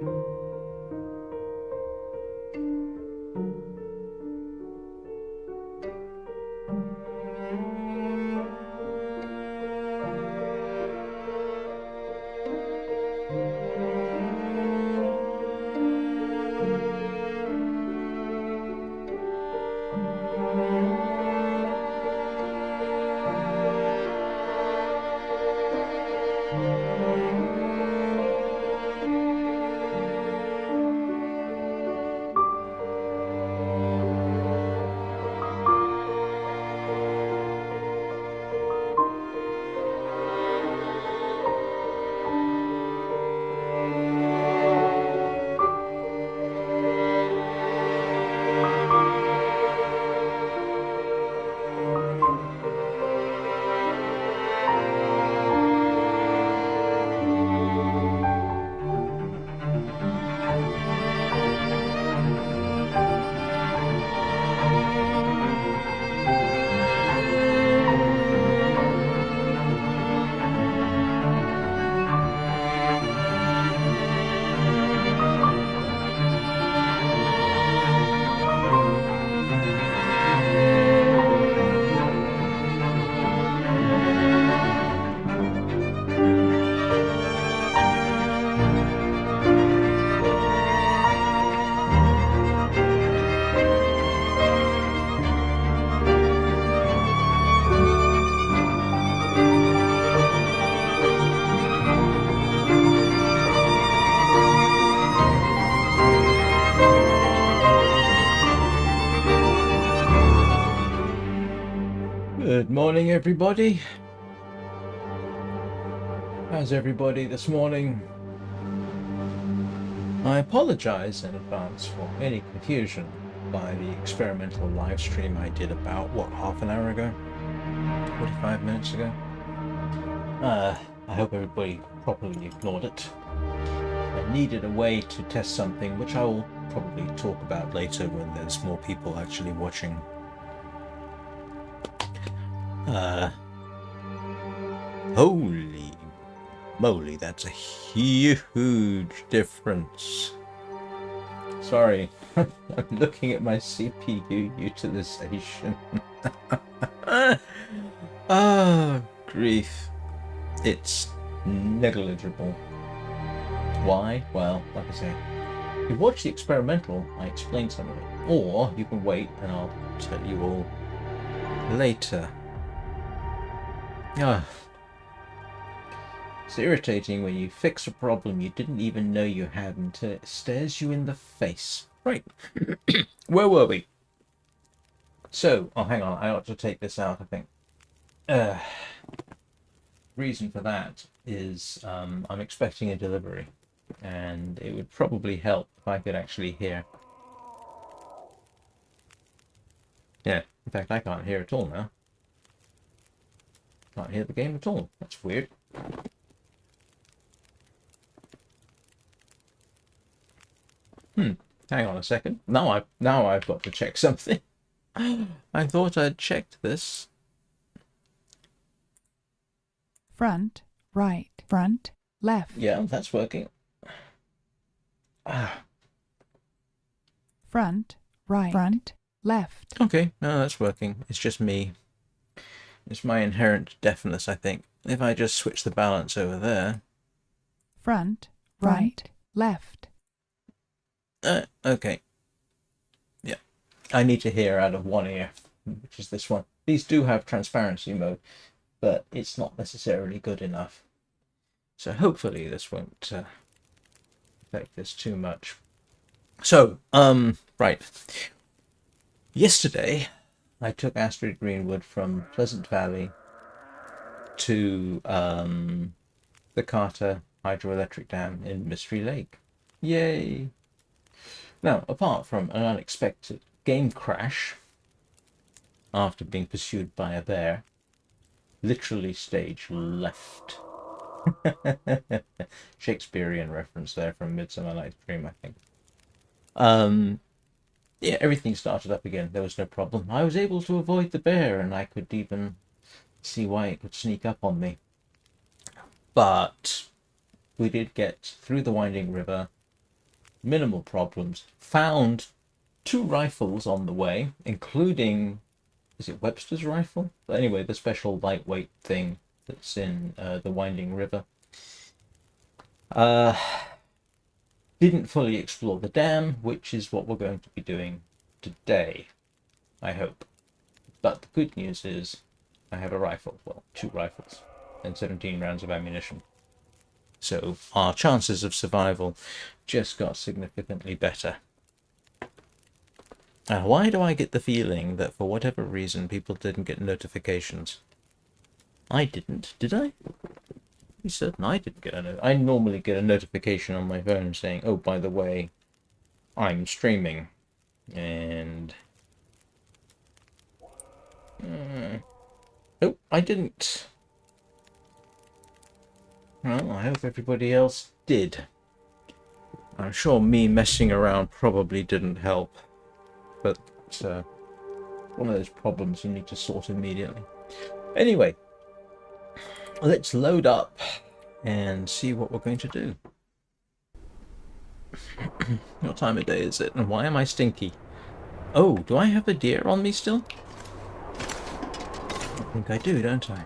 Good morning, everybody. How's everybody this morning? I apologize in advance for any confusion by the experimental live stream I did about, half an hour ago? 45 minutes ago? I hope everybody properly ignored it. I needed a way to test something, which I will probably talk about later when there's more people actually watching. Holy moly, that's a huge difference. Sorry, I'm looking at my CPU utilization. Oh, grief. It's negligible. Why? Well, like I say, if you watch the experimental, I explain some of it. Or you can wait and I'll tell you all later. It's irritating when you fix a problem you didn't even know you had until it stares you in the face. Right. Where were we? So, hang on, I ought to take this out, I think. Reason for that is I'm expecting a delivery, and it would probably help if I could actually hear. Yeah, in fact, I can't hear at all now. Can't hear the game at all. That's weird. Hang on a second. Now I've got to check something. I thought I'd checked this. Front, right, front, left. Yeah, that's working. Front, right, front, left. Okay, no, that's working. It's just me. It's my inherent deafness, I think. If I just switch the balance over there. Front, right, left. Okay. Yeah. I need to hear out of one ear, which is this one. These do have transparency mode, but it's not necessarily good enough. So hopefully this won't affect this too much. So, right. Yesterday, I took Astrid Greenwood from Pleasant Valley to the Carter Hydroelectric Dam in Mystery Lake. Yay! Now, apart from an unexpected game crash after being pursued by a bear, literally stage left. Shakespearean reference there from Midsummer Night's Dream, I think. Yeah, everything started up again. There was no problem. I was able to avoid the bear, and I could even see why it could sneak up on me. But we did get through the winding river minimal problems. Found 2 rifles on the way, including, is it Webster's rifle? But anyway, the special lightweight thing that's in the Winding River. Didn't fully explore the dam, which is what we're going to be doing today, I hope. But the good news is I have a rifle, well, 2 rifles and 17 rounds of ammunition. So our chances of survival just got significantly better. Why do I get the feeling that for whatever reason people didn't get notifications? I didn't, did I? Be certain I didn't get I normally get a notification on my phone saying, oh, by the way, I'm streaming. And... oh, I didn't. Well, I hope everybody else did. I'm sure me messing around probably didn't help. But one of those problems you need to sort immediately. Anyway, let's load up and see what we're going to do. What time of day is it? And why am I stinky? Oh, do I have a deer on me still? I think I do, don't I?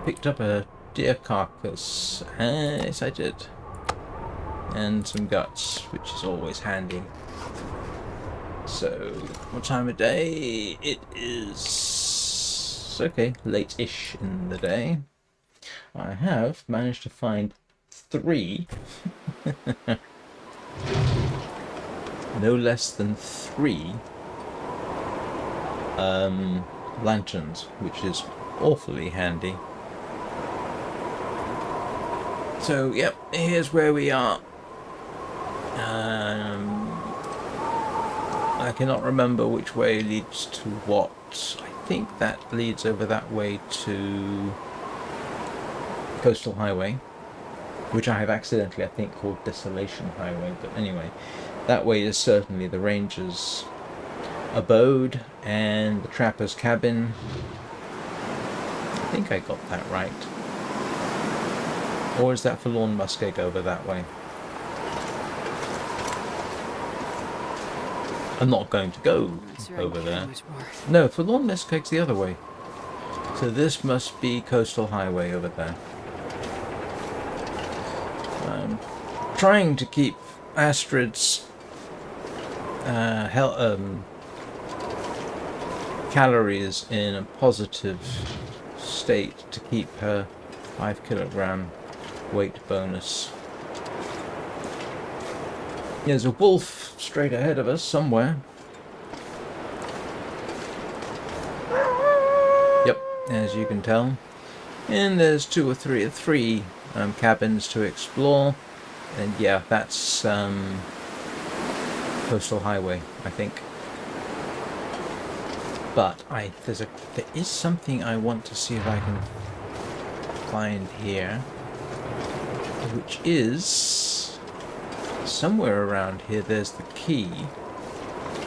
Picked up a deer carcass. Yes, I did. And some guts, which is always handy. So, what time of day? It is... okay, late-ish in the day. I have managed to find 3. No less than 3 lanterns, which is awfully handy. So, yep, here's where we are. I cannot remember which way leads to what. I think that leads over that way to Coastal Highway, which I have accidentally, I think, called Desolation Highway. But anyway, that way is certainly the ranger's abode and the trapper's cabin. I think I got that right. Or is that Forlorn Muskeg over that way? I'm not going to go over there. No, Forlorn Muskeg's the other way. So this must be Coastal Highway over there. I'm trying to keep Astrid's calories in a positive state to keep her 5 kilogram weight bonus. There's a wolf straight ahead of us somewhere. Yep, as you can tell. And there's 2 or 3 cabins to explore. And yeah, that's Coastal Highway, I think. But there is something I want to see if I can find here, which is somewhere around here. There's the key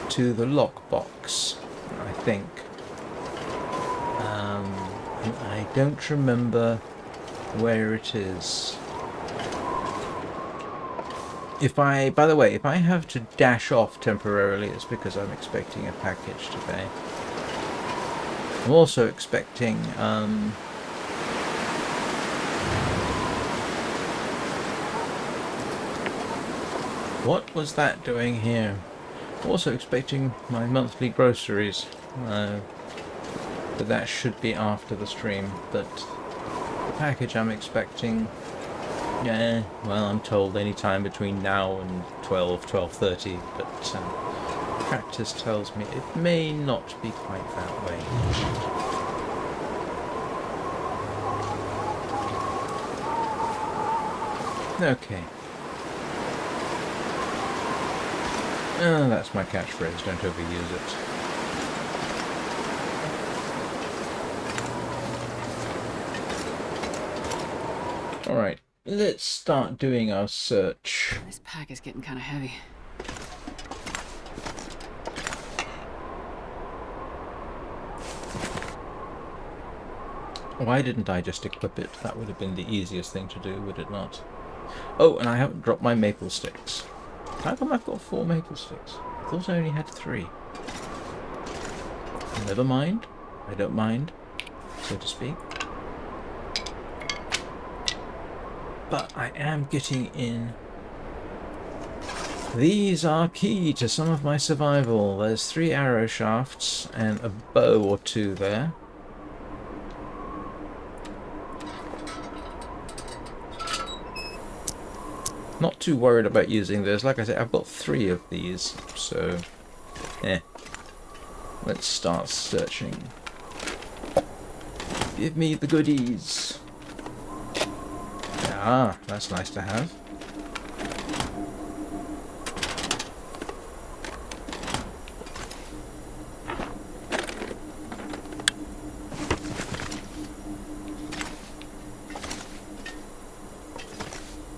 to the lockbox, I think. And I don't remember where it is. By the way, if I have to dash off temporarily, it's because I'm expecting a package today. I'm also expecting what was that doing here? Also expecting my monthly groceries. But that should be after the stream. But the package I'm expecting, yeah, well, I'm told any time between now and 12:30. But practice tells me it may not be quite that way. Okay. Oh, that's my catchphrase, don't overuse it. Alright, let's start doing our search. This pack is getting kind of heavy. Why didn't I just equip it? That would have been the easiest thing to do, would it not? Oh, and I haven't dropped my maple sticks. How come I've got 4 maple sticks? I thought I only had 3. Never mind. I don't mind, so to speak. But I am getting in. These are key to some of my survival. There's 3 arrow shafts and a bow or 2 there. Not too worried about using this. Like I said, I've got 3 of these, so let's start searching. Give me the goodies. Ah, that's nice to have.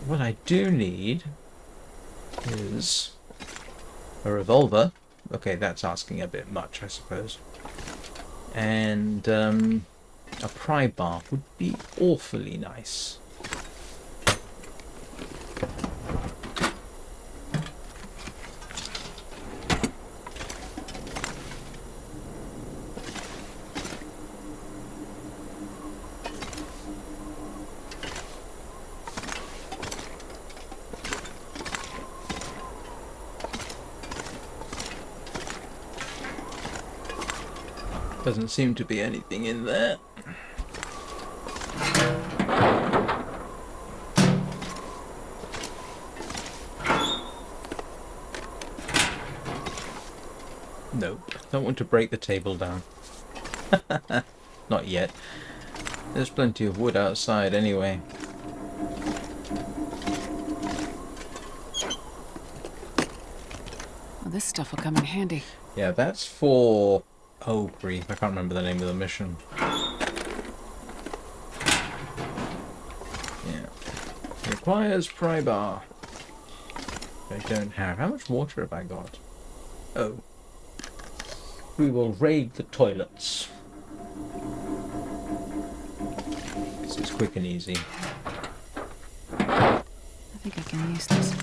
What I do need is a revolver. Okay, that's asking a bit much, I suppose. And a pry bar would be awfully nice. Doesn't seem to be anything in there. Nope. Don't want to break the table down. Not yet. There's plenty of wood outside anyway. Well, this stuff will come in handy. Yeah, that's for... Oh, grief. I can't remember the name of the mission. Yeah. Requires pry bar. I don't have. How much water have I got? Oh. We will raid the toilets. This is quick and easy. I think I can use this.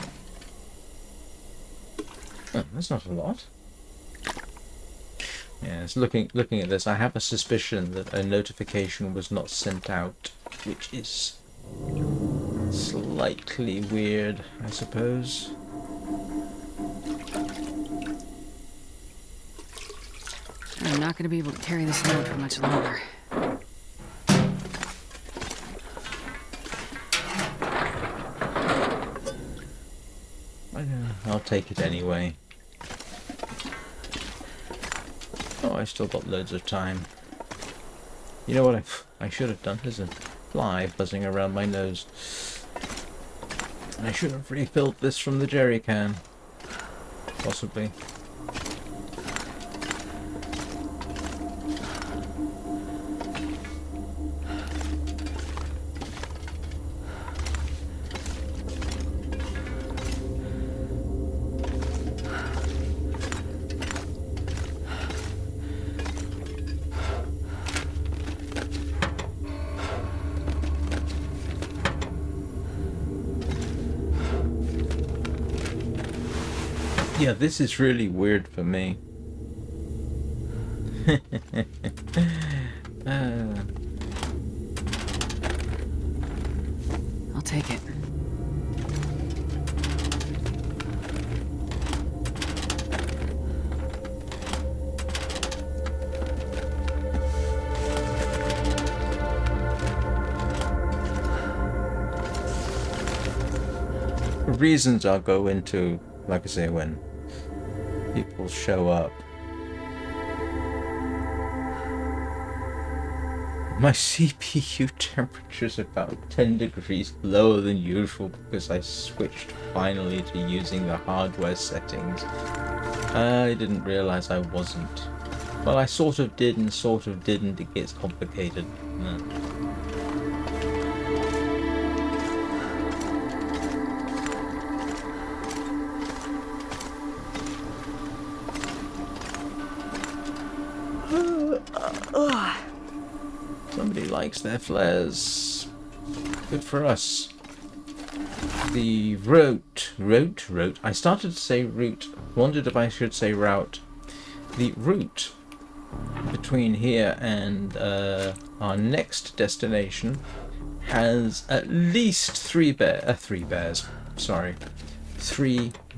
Oh, that's not a lot. Yes, looking at this, I have a suspicion that a notification was not sent out, which is slightly weird, I suppose. I'm not going to be able to carry this load for much longer. I'll take it anyway. Oh, I still got loads of time. You know what I should have done? There's a fly buzzing around my nose. I should have refilled this from the jerry can. Possibly. Yeah, this is really weird for me. I'll take it. Reasons I'll go into, like I say, when people show up. My CPU temperature is about 10 degrees lower than usual because I switched finally to using the hardware settings. I didn't realize I wasn't. Well, I sort of did and sort of didn't. It gets complicated. Somebody likes their flares. Good for us. the route. I started to say route. Wondered if I should say route. The route between here and our next destination has at least three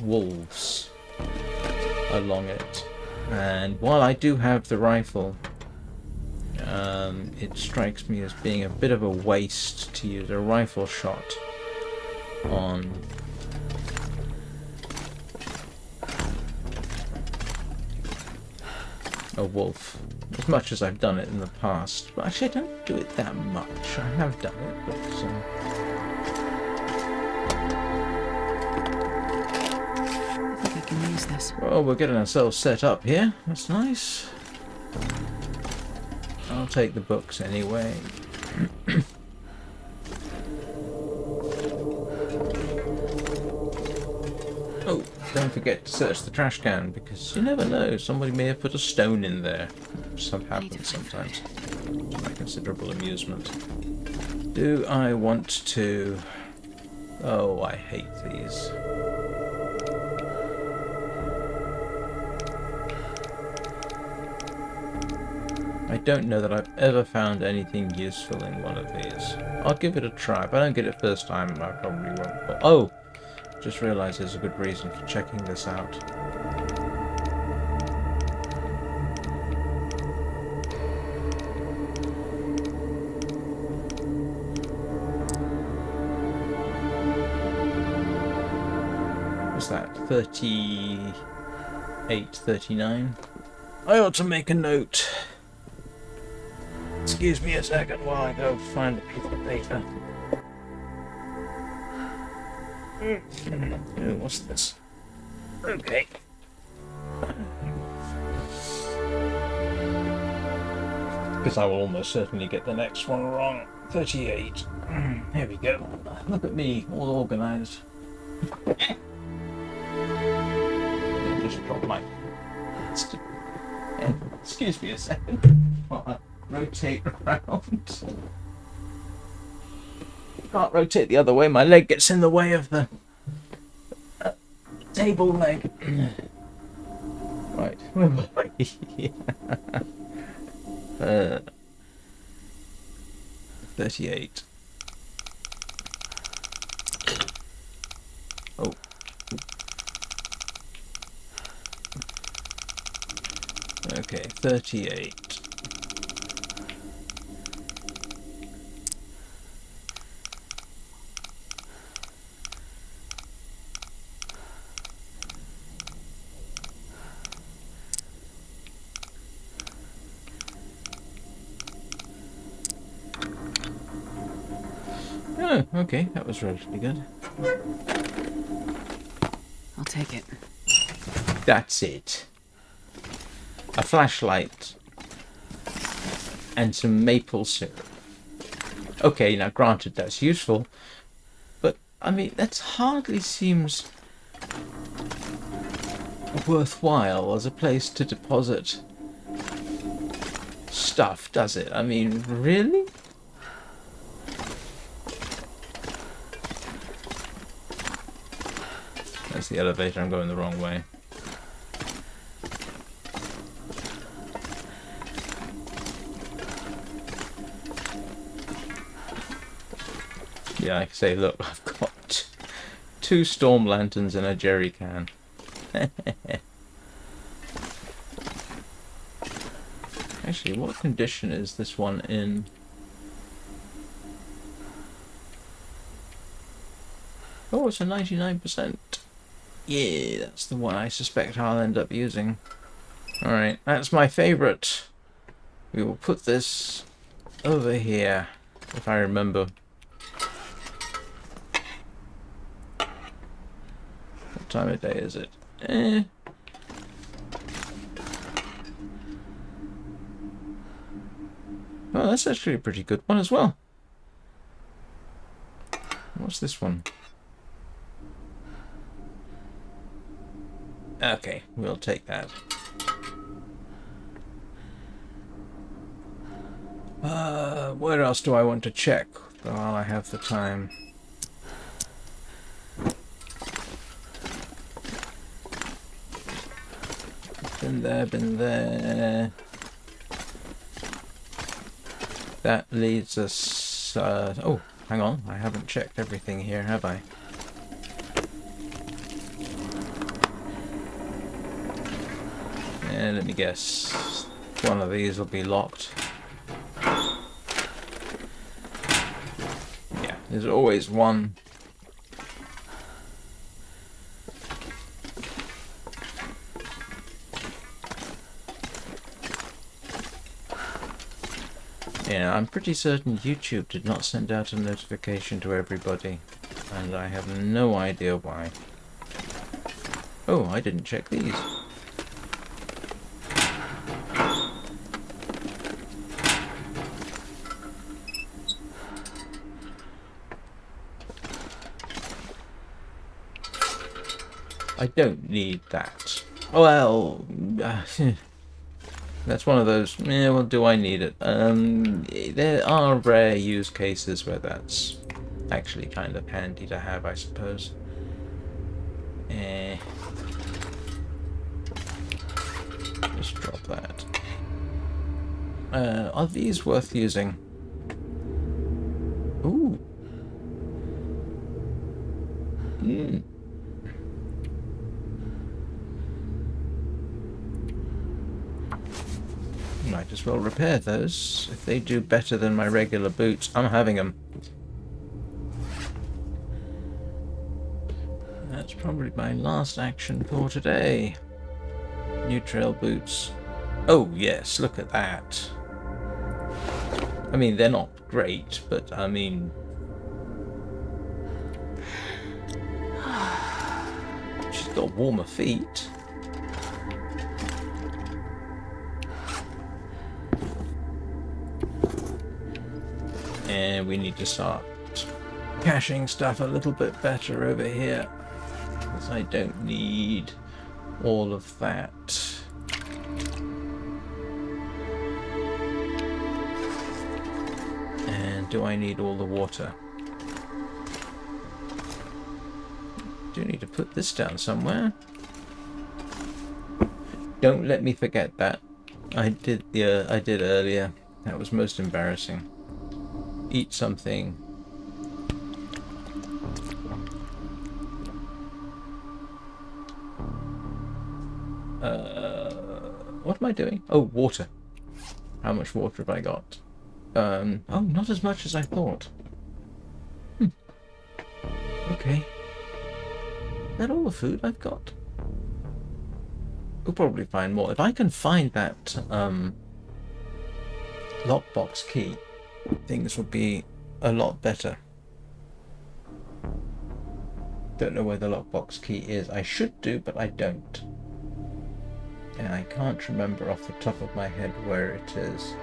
wolves along it. And while I do have the rifle, it strikes me as being a bit of a waste to use a rifle shot on a wolf, as much as I've done it in the past. But actually I don't do it that much. I have done it, but I think I can use this. well, we're getting ourselves set up here. That's nice. I'll take the books anyway. Oh, don't forget to search the trash can, because you never know, somebody may have put a stone in there. Stuff happens sometimes. To my considerable amusement. Do I want to... Oh, I hate these. I don't know that I've ever found anything useful in one of these. I'll give it a try. If I don't get it first time, I probably won't. But, oh! Just realised there's a good reason for checking this out. What's that? 38, 39? I ought to make a note. Excuse me a second while I go find a piece of paper. Oh, what's this? Okay. Because I will almost certainly get the next one wrong. 38. Here we go. Look at me, all organised. Just drop my... Excuse me a second. While I rotate around. Can't rotate the other way, my leg gets in the way of the table leg. Right. 38. Oh. Okay, 38. Oh, okay, that was relatively good. I'll take it. That's it. A flashlight and some maple syrup. Okay, now granted that's useful, but I mean that hardly seems worthwhile as a place to deposit stuff, does it? I mean, really? That's the elevator, I'm going the wrong way. Yeah, I can say, look, I've got 2 storm lanterns and a jerry can. Actually, what condition is this one in? Oh, it's a 99%. Yeah, that's the one I suspect I'll end up using. Alright, that's my favourite. We will put this over here, if I remember. What time of day is it? Oh, that's actually a pretty good one as well. What's this one? Okay, we'll take that. Where else do I want to check while I have the time? Been there, been there. That leads us... oh, hang on. I haven't checked everything here, have I? And let me guess. One of these will be locked. Yeah, there's always one. Yeah, I'm pretty certain YouTube did not send out a notification to everybody, and I have no idea why. Oh, I didn't check these. I don't need that. Well, that's one of those, well, do I need it? There are rare use cases where that's actually kind of handy to have, I suppose. Just drop that. Are these worth using? Ooh. Might as well repair those. If they do better than my regular boots, I'm having them. That's probably my last action for today. New trail boots. Oh yes, look at that. I mean, they're not great, but I mean... she's got warmer feet. And we need to start caching stuff a little bit better over here, because I don't need all of that. And do I need all the water? Do need to put this down somewhere. Don't let me forget that. I did earlier. That was most embarrassing. Eat something. What am I doing? Oh, water. How much water have I got? Oh, not as much as I thought. Okay. Is that all the food I've got? We'll probably find more. If I can find that lockbox key, things will be a lot better. Don't know where the lockbox key is. I should do, but I don't. And I can't remember off the top of my head where it is.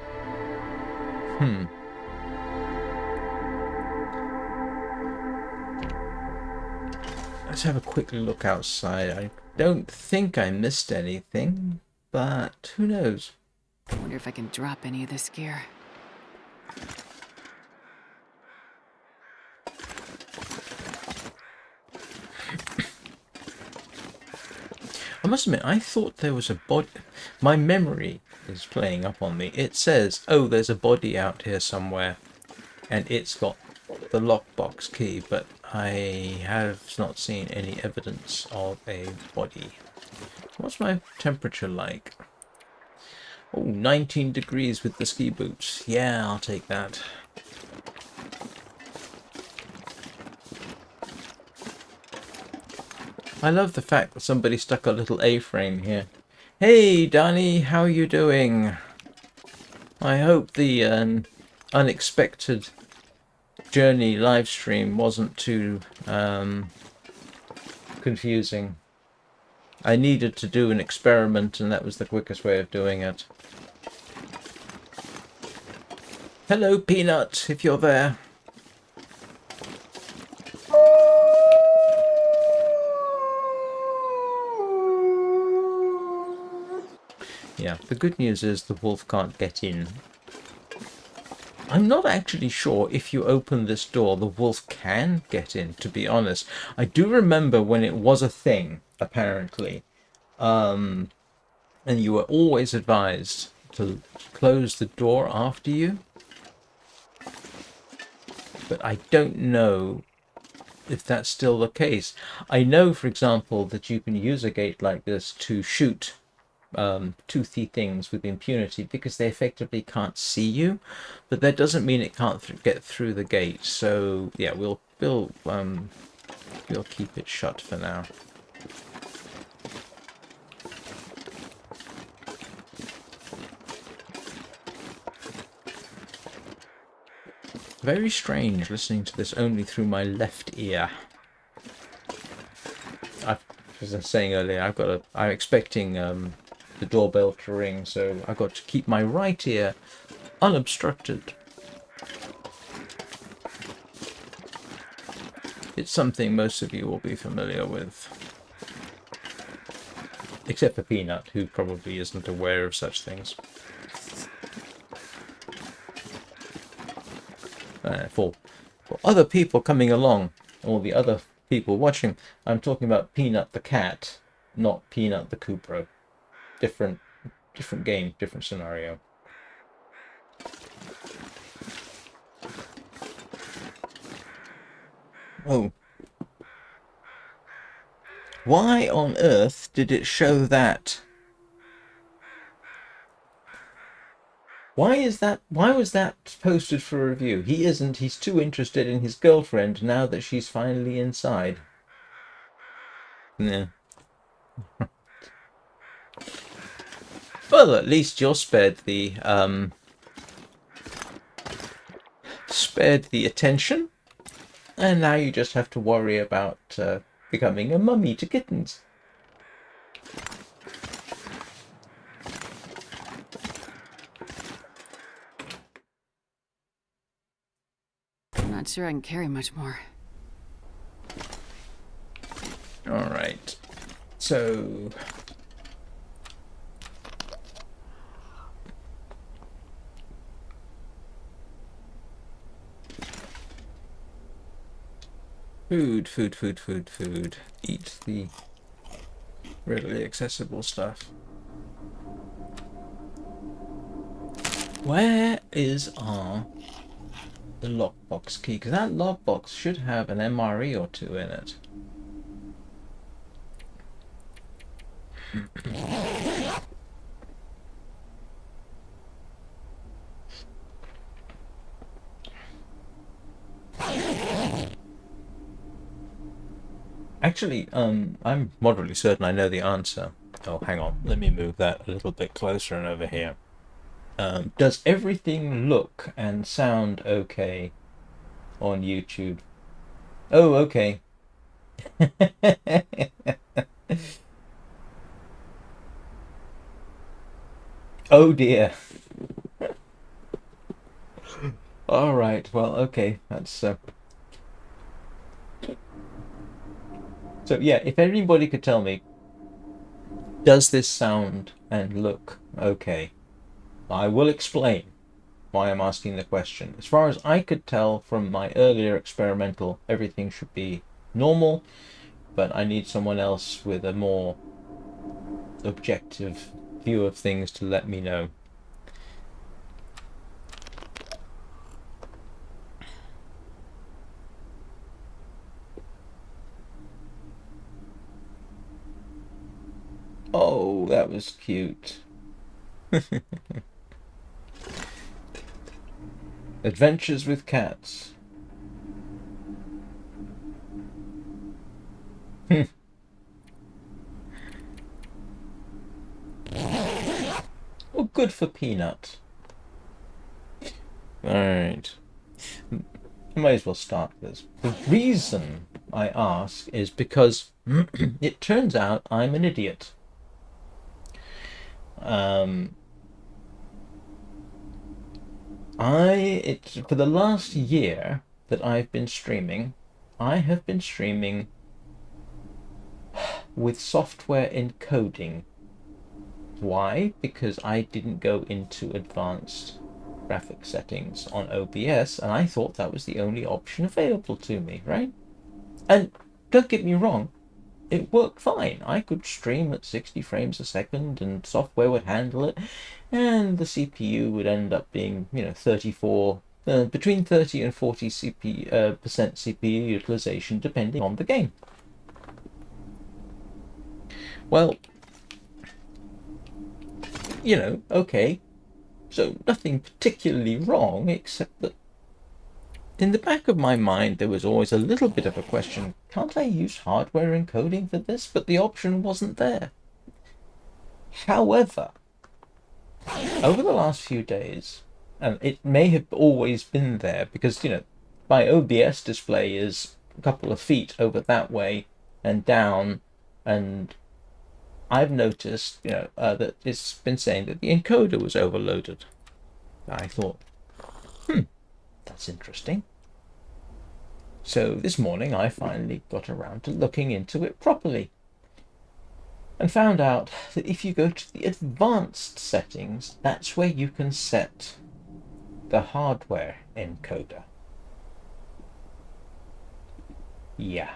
Let's have a quick look outside. I don't think I missed anything, but who knows? I wonder if I can drop any of this gear. I must admit, I thought there was a body. My memory is playing up on me. It says, oh, there's a body out here somewhere, and it's got the lockbox key, but I have not seen any evidence of a body. What's my temperature like? Oh, 19 degrees with the ski boots. Yeah, I'll take that. I love the fact that somebody stuck a little A-frame here. Hey, Danny, how are you doing? I hope the unexpected journey live stream wasn't too confusing. I needed to do an experiment, and that was the quickest way of doing it. Hello, Peanut, if you're there. Yeah, the good news is the wolf can't get in. I'm not actually sure if you open this door, the wolf can get in, to be honest. I do remember when it was a thing, apparently. And and you are always advised to close the door after you. But I don't know if that's still the case. I know, for example, that you can use a gate like this to shoot toothy things with impunity because they effectively can't see you, but that doesn't mean it can't get through the gate. So yeah, we'll keep it shut for now. Very strange listening to this only through my left ear. As I was saying earlier, I'm expecting the doorbell to ring, so I've got to keep my right ear unobstructed. It's something most of you will be familiar with. Except for Peanut, who probably isn't aware of such things. For other people coming along, or the other people watching, I'm talking about Peanut the cat, not Peanut the Cupro. Different game, different scenario. Oh. Why on earth did it show that? Why was that posted for review? He isn't. He's too interested in his girlfriend now that she's finally inside. Yeah. Well, at least you're spared the attention, and now you just have to worry about becoming a mummy to kittens. I'm not sure I can carry much more. All right. So food. Eat the readily accessible stuff. Where is the lockbox key? Because that lockbox should have an MRE or two in it. Actually, I'm moderately certain I know the answer. Oh, hang on. Let me move that a little bit closer and over here. Does everything look and sound okay on YouTube? Oh, okay. Oh dear. All right. Well, okay. That's so yeah, if anybody could tell me, does this sound and look okay? I will explain why I'm asking the question. As far as I could tell from my earlier experimental, everything should be normal, but I need someone else with a more objective view of things to let me know. Oh, that was cute. Adventures with cats. Well, good for Peanut. Alright. I might as well start this. The reason I ask is because it turns out I'm an idiot. For the last year that I've been streaming, I have been streaming with software encoding. Why? Because I didn't go into advanced graphic settings on OBS, and I thought that was the only option available to me, right? And don't get me wrong, it worked fine. I could stream at 60 frames a second, and software would handle it, and the CPU would end up being, 34, between 30 and 40 percent CPU utilization, depending on the game. Well, okay, so nothing particularly wrong, except that in the back of my mind there was always a little bit of a question, can't I use hardware encoding for this? But the option wasn't there. However, over the last few days, and it may have always been there, because, my OBS display is a couple of feet over that way and down, and I've noticed, that it's been saying that the encoder was overloaded. I thought, that's interesting. So this morning I finally got around to looking into it properly, and found out that if you go to the advanced settings, that's where you can set the hardware encoder. Yeah.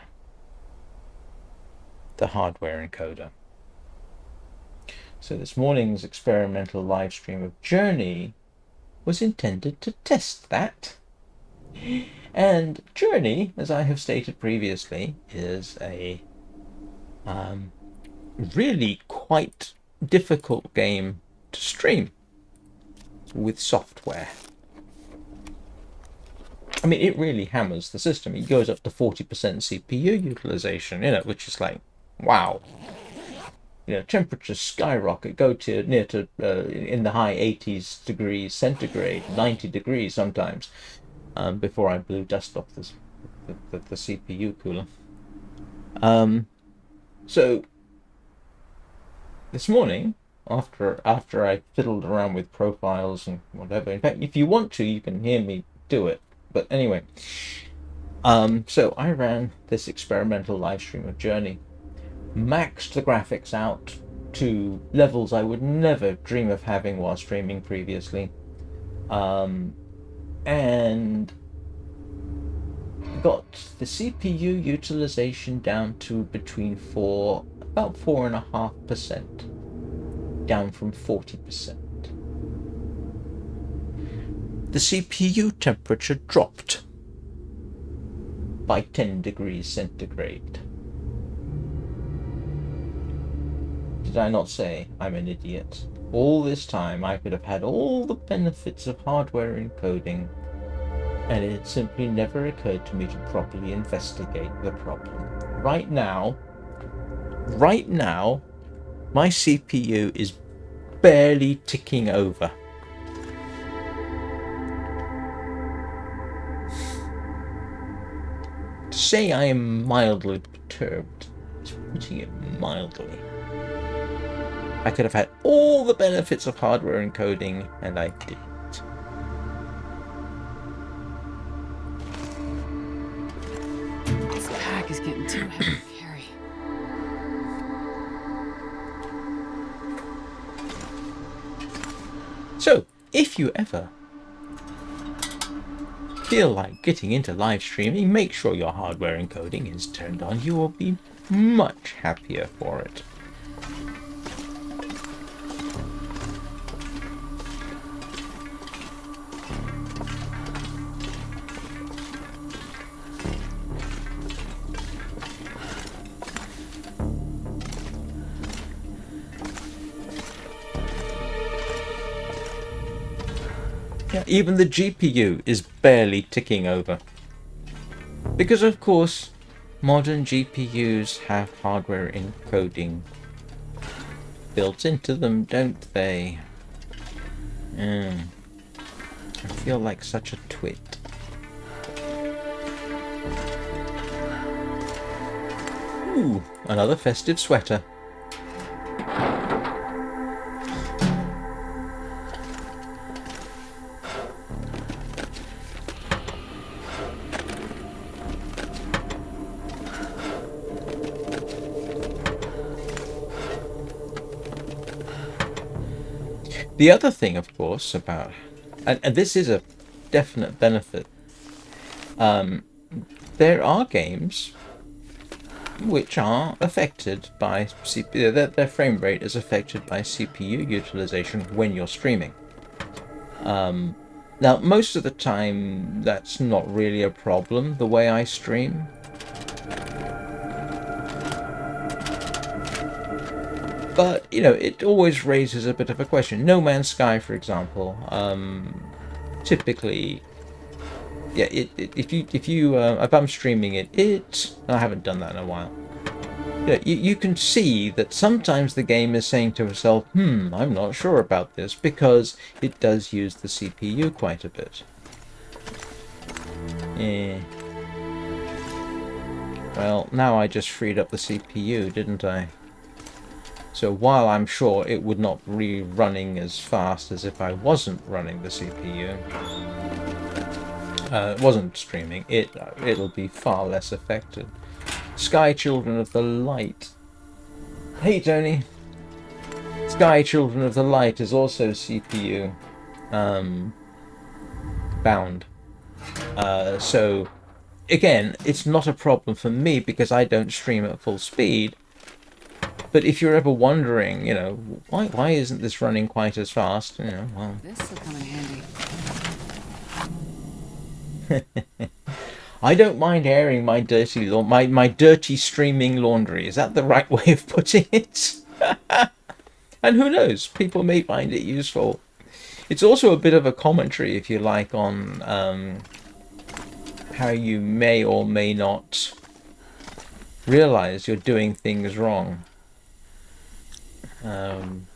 The hardware encoder. So this morning's experimental live stream of Journey was intended to test that. And Journey, as I have stated previously, is a really quite difficult game to stream with software. I mean, it really hammers the system. It goes up to 40% CPU utilization, which is like, wow. Temperatures skyrocket, go to near to in the high 80s degrees centigrade, 90 degrees sometimes, before I blew dust off the CPU cooler. So this morning, after I fiddled around with profiles and whatever, in fact, if you want to, you can hear me do it. But anyway, so I ran this experimental live stream of Journey, maxed the graphics out to levels I would never dream of having while streaming previously, and got the CPU utilization down to between about 4.5%, down from 40%. The CPU temperature dropped by 10 degrees centigrade. Did I not say I'm an idiot? All this time I could have had all the benefits of hardware encoding, and it simply never occurred to me to properly investigate the problem. Right now, my CPU is barely ticking over. To say I am mildly perturbed is putting it mildly. I could have had all the benefits of hardware encoding, and I didn't. This pack is getting too heavy to carry. So, if you ever feel like getting into live streaming, make sure your hardware encoding is turned on. You will be much happier for it. Yeah, even the GPU is barely ticking over. Because of course, modern GPUs have hardware encoding built into them, don't they? I feel like such a twit. Ooh, another festive sweater. The other thing, of course, about, and this is a definite benefit, there are games which are affected by CPU. Their frame rate is affected by CPU utilization when you're streaming. Now, most of the time, that's not really a problem, the way I stream. But, you know, it always raises a bit of a question. No Man's Sky, for example, typically, yeah, if I'm streaming it, I haven't done that in a while. Yeah, you can see that sometimes the game is saying to itself, I'm not sure about this, because it does use the CPU quite a bit. Yeah. Well, now I just freed up the CPU, didn't I? So while I'm sure it would not be running as fast as if I wasn't running the CPU, wasn't streaming, it'll be far less affected. Sky Children of the Light. Hey Tony. Sky Children of the Light is also CPU bound. So again, it's not a problem for me because I don't stream at full speed. But if you're ever wondering, you know, why isn't this running quite as fast? You know, well, This will come in handy. I don't mind airing my dirty my dirty streaming laundry. Is that the right way of putting it? And who knows? People may find it useful. It's also a bit of a commentary, if you like, on how you may or may not realize you're doing things wrong. And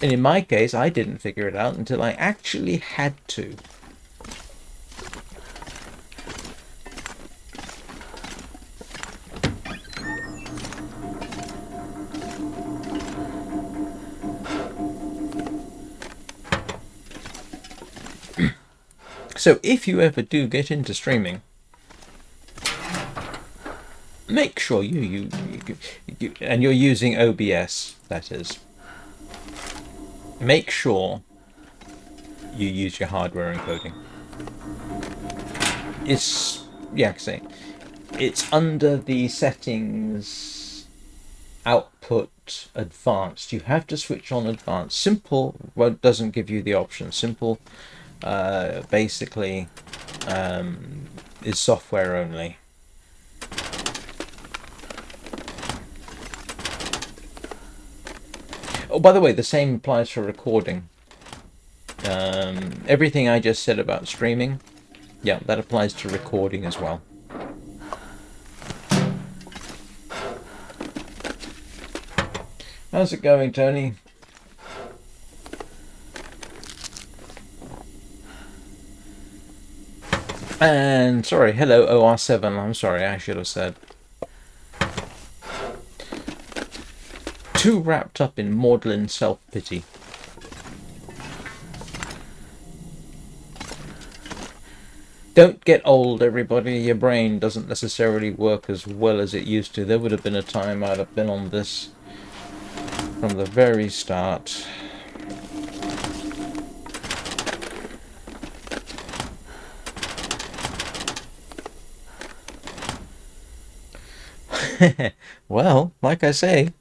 in my case, I didn't figure it out until I actually had to. So if you ever do get into streaming, make sure you and you're using OBS, that is, make sure you use your hardware encoding. It's, yeah, say, it's under the settings, output, advanced. You have to switch on advanced. Simple doesn't give you the option. Simple basically is software only. Oh, by the way, the same applies for recording. Everything I just said about streaming, yeah, that applies to recording as well. How's it going, Tony? And sorry, hello OR7. I'm sorry, I should have said. Too wrapped up in maudlin self-pity. Don't get old, everybody. Your brain doesn't necessarily work as well as it used to. There would have been a time I'd have been on this from the very start. Well, like I say,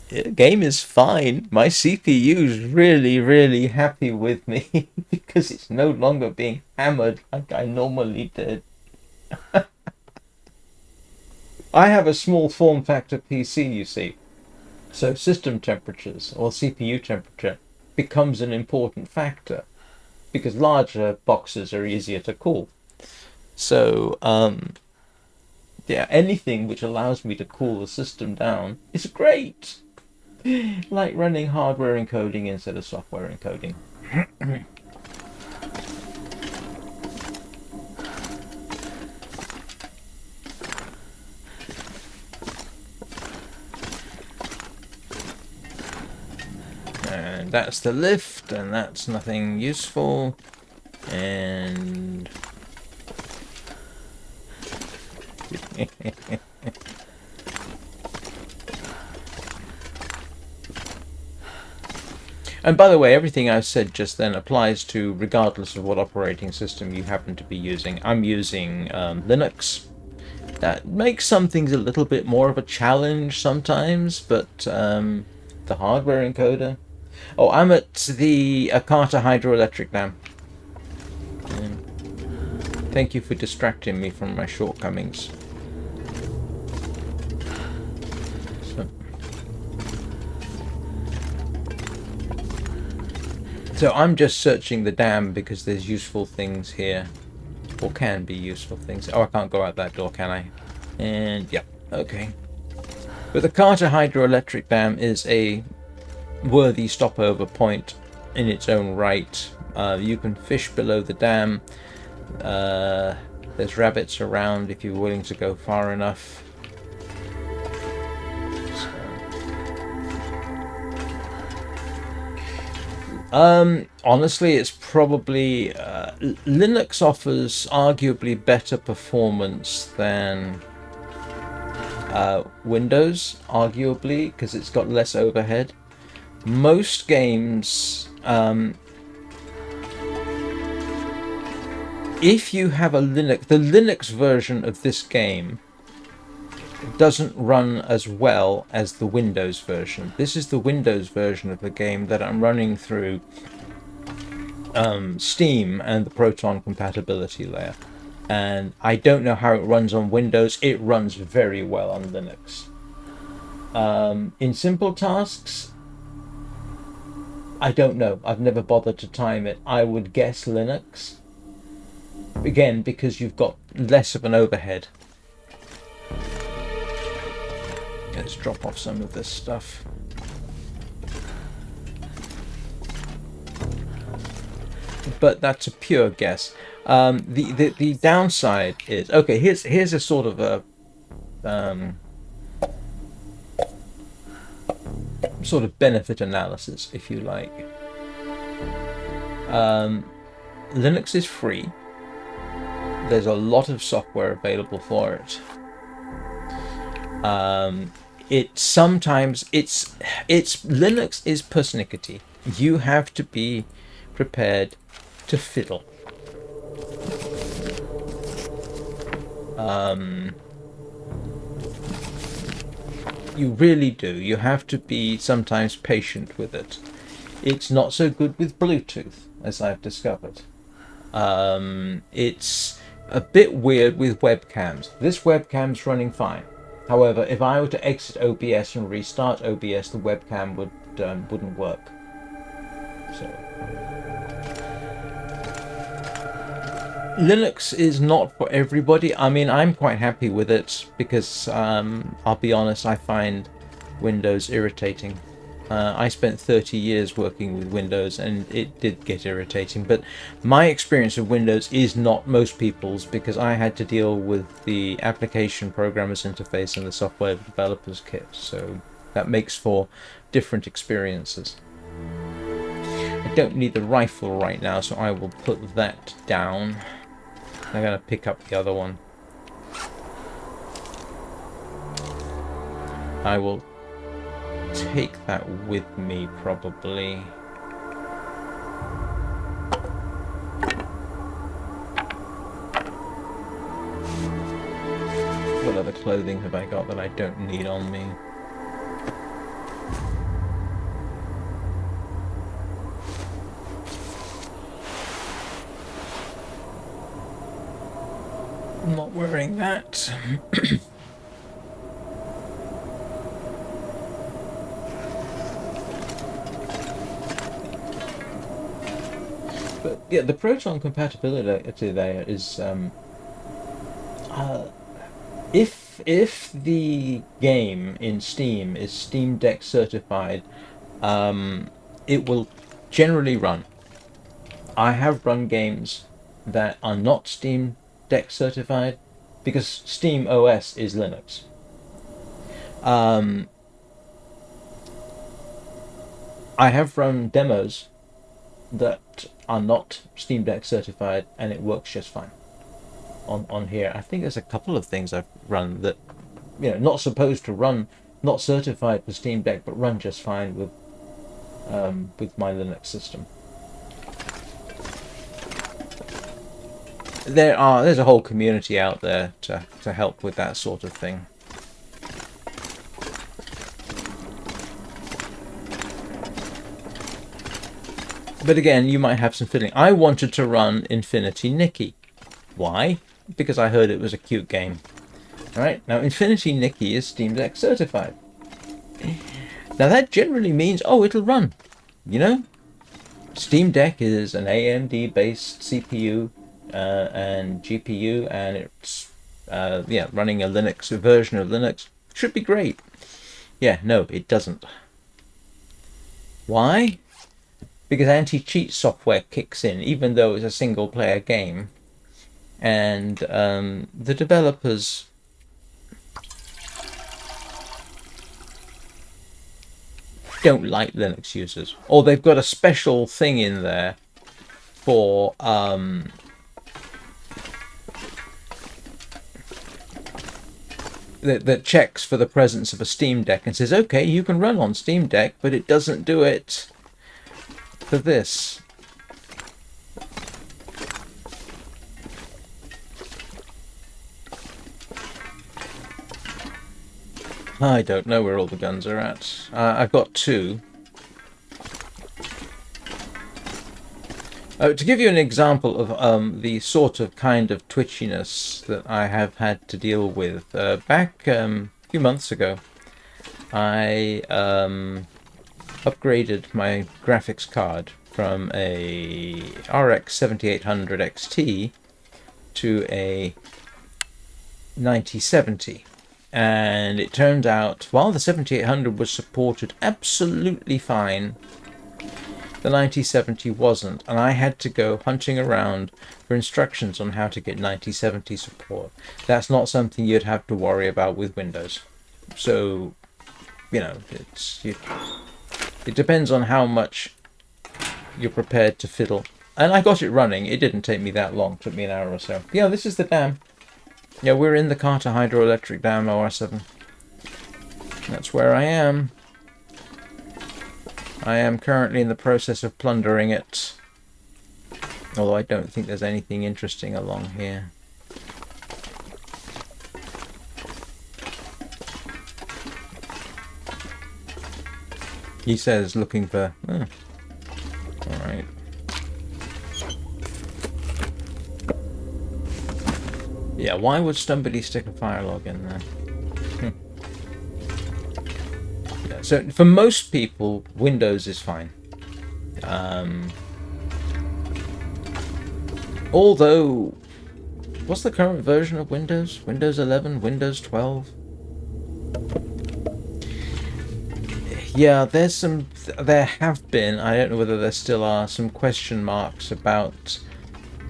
the game is fine. My CPU's really, really happy with me because it's no longer being hammered like I normally did. I have a small form factor PC, you see. So system temperatures or CPU temperature becomes an important factor because larger boxes are easier to cool. So, yeah, anything which allows me to cool the system down is great. Like running hardware encoding instead of software encoding. And that's the lift, and that's nothing useful. And and by the way, everything I've said just then applies to regardless of what operating system you happen to be using. I'm using Linux, That makes some things a little bit more of a challenge sometimes, but the hardware encoder. Oh, I'm at the Carter hydroelectric dam. Thank you for distracting me from my shortcomings. So I'm just searching the dam because there's useful things here. Or can be useful things. Oh, I can't go out that door, can I? And, yeah, okay. But the Carter hydroelectric dam is a worthy stopover point in its own right. You can fish below the dam. There's rabbits around if you're willing to go far enough. Honestly, it's probably Linux offers arguably better performance than Windows, arguably, because it's got less overhead. Most games, if you have a Linux, the Linux version of this game doesn't run as well as the Windows version. This is the Windows version of the game that I'm running through Steam and the Proton compatibility layer. And I don't know how it runs on Windows. It runs very well on Linux. In simple tasks, I don't know. I've never bothered to time it. I would guess Linux. Again, because you've got less of an overhead. Let's drop off some of this stuff. But that's a pure guess. The downside is, okay, here's a sort of a sort of benefit analysis, if you like. Linux is free. There's a lot of software available for it. Linux is persnickety. You have to be prepared to fiddle. You really do. You have to be sometimes patient with it. It's not so good with Bluetooth, as I've discovered. It's a bit weird with webcams. This webcam's running fine. However, if I were to exit OBS and restart OBS, the webcam wouldn't work. So Linux is not for everybody. I mean, I'm quite happy with it because I'll be honest, I find Windows irritating. I spent 30 years working with Windows and it did get irritating, but my experience of Windows is not most people's because I had to deal with the application programmer's interface and the software developer's kit, so that makes for different experiences. I don't need the rifle right now, so I will put that down. I'm going to pick up the other one. I will take that with me, probably. What other clothing have I got that I don't need on me? I'm not wearing that. But yeah, the Proton compatibility there is if the game in Steam is Steam Deck certified, it will generally run. I have run games that are not Steam Deck certified because Steam OS is Linux. I have run demos that are not Steam Deck certified and it works just fine on here. I think there's a couple of things I've run that, you know, not supposed to run, not certified for Steam Deck, but run just fine with my Linux system. there's a whole community out there to help with that sort of thing. But again, you might have some fiddling. I wanted to run Infinity Nikki. Why? Because I heard it was a cute game. Alright, now Infinity Nikki is Steam Deck certified. Now that generally means, oh, it'll run. You know? Steam Deck is an AMD based CPU and GPU, and it's running a Linux, a version of Linux. Should be great. Yeah, no, it doesn't. Why? Because anti-cheat software kicks in, even though it's a single-player game, and the developers don't like Linux users, or they've got a special thing in there for that checks for the presence of a Steam Deck and says, okay, you can run on Steam Deck, but it doesn't do it for this. I don't know where all the guns are at. I've got 2. To give you an example of the sort of kind of twitchiness that I have had to deal with, back a few months ago, I upgraded my graphics card from a RX 7800 XT to a 9070. And it turned out, while the 7800 was supported absolutely fine, the 9070 wasn't, and I had to go hunting around for instructions on how to get 9070 support. That's not something you'd have to worry about with Windows. So, you know, it depends on how much you're prepared to fiddle. And I got it running. It didn't take me that long. It took me an hour or so. Yeah, this is the dam. Yeah, we're in the Carter Hydroelectric Dam, OR7. That's where I am. I am currently in the process of plundering it. Although I don't think there's anything interesting along here. He says looking for... Oh. Alright. Yeah, why would somebody stick a fire log in there? Yeah, so for most people, Windows is fine. Although, what's the current version of Windows? Windows 11? Windows 12? Yeah, there have been, I don't know whether there still are, some question marks about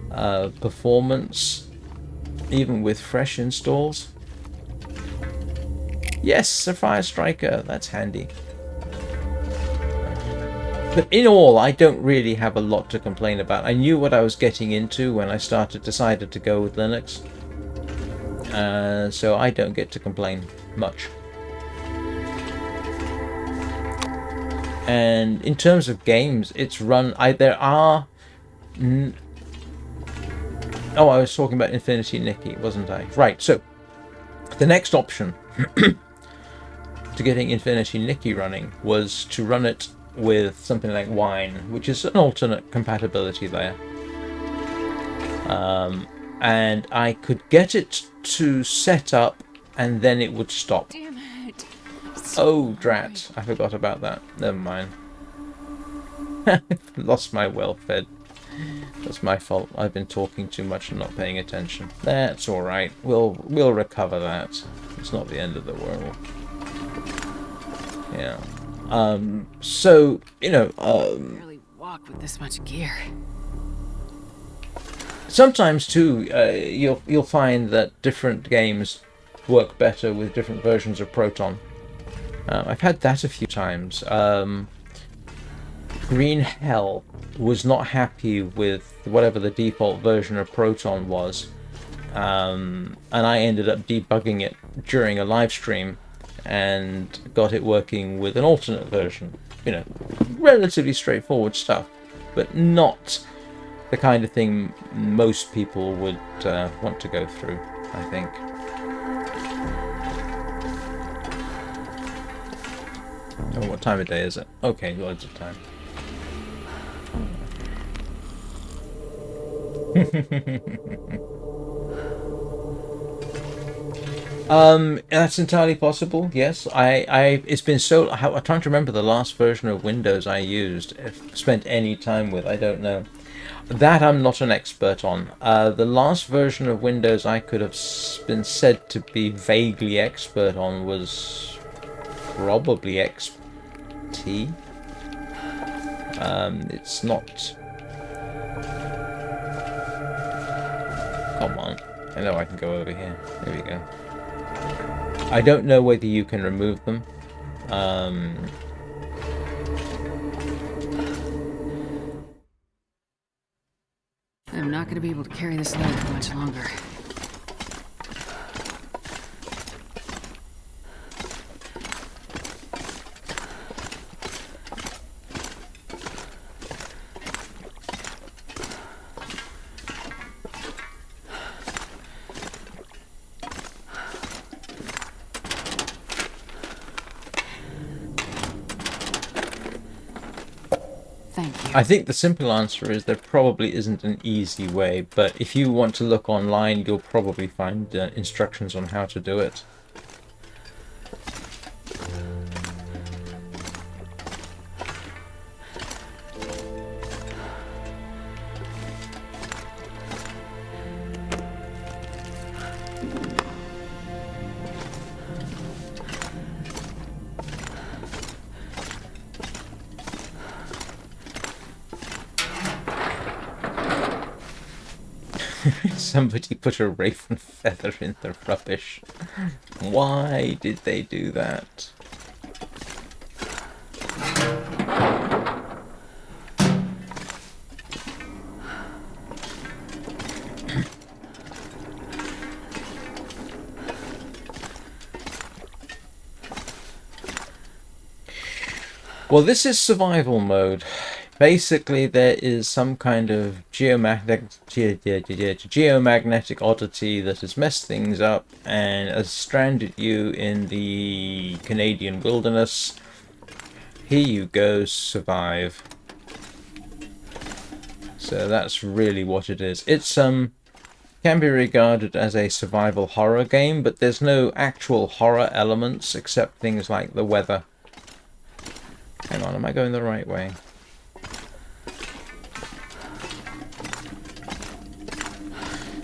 performance, even with fresh installs. Yes, a Fire Striker, that's handy. But in all, I don't really have a lot to complain about. I knew what I was getting into when I decided to go with Linux. So I don't get to complain much. And in terms of games, it's run... there are... Oh, I was talking about Infinity Nikki, wasn't I? Right, so the next option to getting Infinity Nikki running was to run it with something like Wine, which is an alternate compatibility there. And I could get it to set up and then it would stop. Damn it. Oh, drat. I forgot about that. Never mind. Lost my well-fed. That's my fault. I've been talking too much and not paying attention. That's alright. We'll recover that. It's not the end of the world. Yeah. So, you know, Barely walk with this much gear. sometimes too, you'll find that different games work better with different versions of Proton. I've had that a few times. Green Hell was not happy with whatever the default version of Proton was, and I ended up debugging it during a live stream and got it working with an alternate version. You know, relatively straightforward stuff, but not the kind of thing most people would want to go through, I think. Oh, what time of day is it? Okay, loads of time. That's entirely possible. Yes, it's been so. I'm trying to remember the last version of Windows I used. If spent any time with, I don't know. That I'm not an expert on. The last version of Windows I could have been said to be vaguely expert on was probably XT. It's not. Come on. I know I can go over here. There we go. I don't know whether you can remove them. I'm not going to be able to carry this load for much longer. I think the simple answer is there probably isn't an easy way, but if you want to look online, you'll probably find instructions on how to do it. Somebody put a raven feather in the rubbish. Why did they do that? Well, this is survival mode. Basically, there is some kind of geomagnetic oddity that has messed things up and has stranded you in the Canadian wilderness. Here you go, survive. So that's really what it is. It's can be regarded as a survival horror game, but there's no actual horror elements except things like the weather. Hang on, am I going the right way?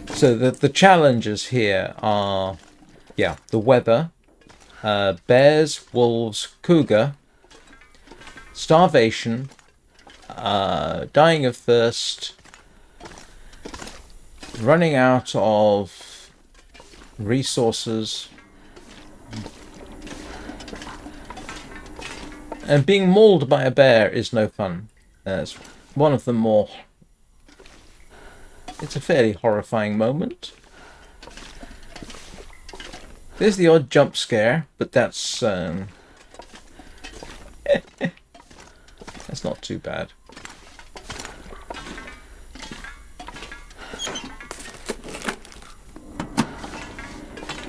So the challenges here are, yeah, the weather, bears, wolves, cougar, starvation, dying of thirst, running out of resources, and being mauled by a bear is no fun. It's one of the more... It's a fairly horrifying moment. There's the odd jump scare, but that's that's not too bad.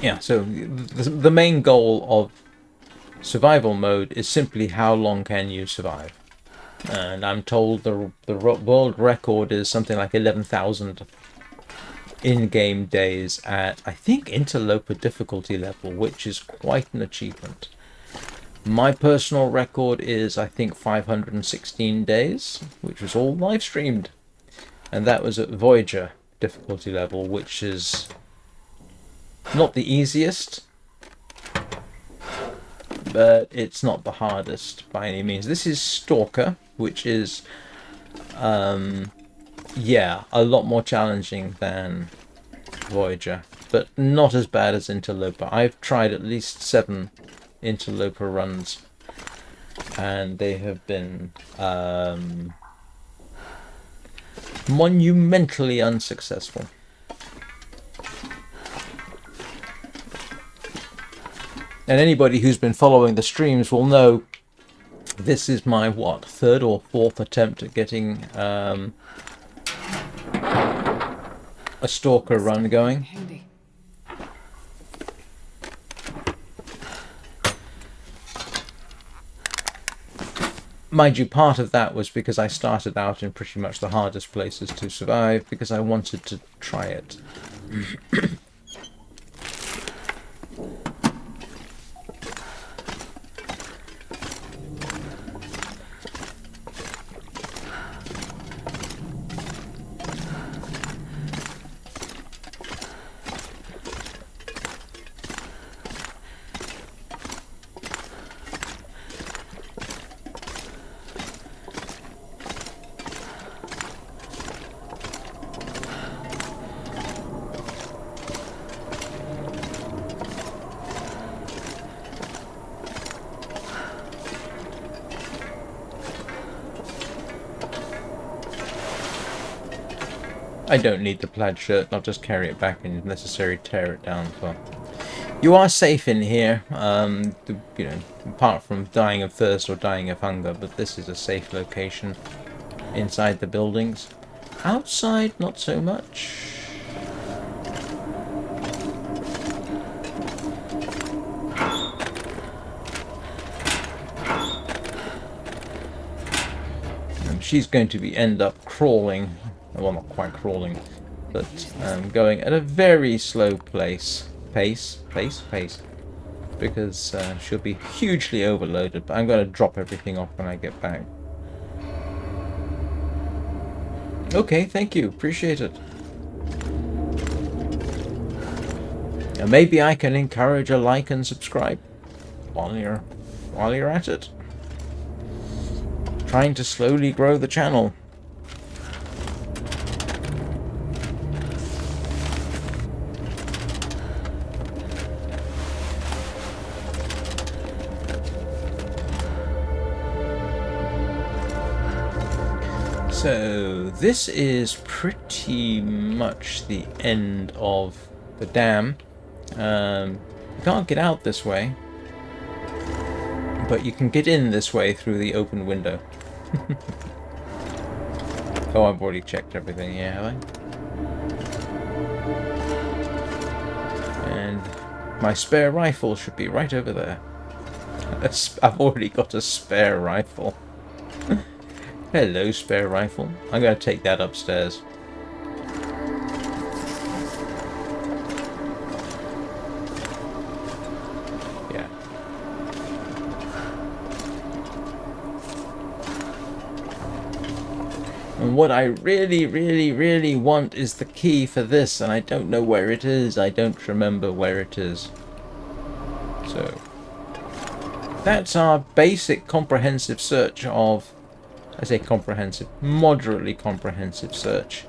Yeah, so the main goal of survival mode is simply how long can you survive. And I'm told the world record is something like 11,000 in-game days at, I think, interloper difficulty level, which is quite an achievement. My personal record is, I think, 516 days, which was all live streamed. And that was at Voyager difficulty level, which is not the easiest, but it's not the hardest by any means. This is Stalker, which is, yeah, a lot more challenging than Voyager, but not as bad as Interloper. I've tried at least 7 Interloper runs, and they have been monumentally unsuccessful. And anybody who's been following the streams will know this is my, what, 3rd or 4th attempt at getting a stalker run going. Handy. Mind you, part of that was because I started out in pretty much the hardest places to survive because I wanted to try it. I don't need the plaid shirt, I'll just carry it back and if necessary tear it down for... You are safe in here, you know, apart from dying of thirst or dying of hunger, but this is a safe location inside the buildings. Outside, not so much. And she's going to end up crawling. Well, not quite crawling, but going at a very slow pace, because she'll be hugely overloaded. But I'm going to drop everything off when I get back. Okay, thank you, appreciate it. And maybe I can encourage a like and subscribe while you're at it. Trying to slowly grow the channel. So this is pretty much the end of the dam. You can't get out this way, but you can get in this way through the open window. Oh, I've already checked everything here, have I? And my spare rifle should be right over there. I've already got a spare rifle. Hello, spare rifle. I'm going to take that upstairs. Yeah. And what I really want is the key for this, and I don't know where it is. I don't remember where it is. So, that's our basic comprehensive search of... I say comprehensive, moderately comprehensive search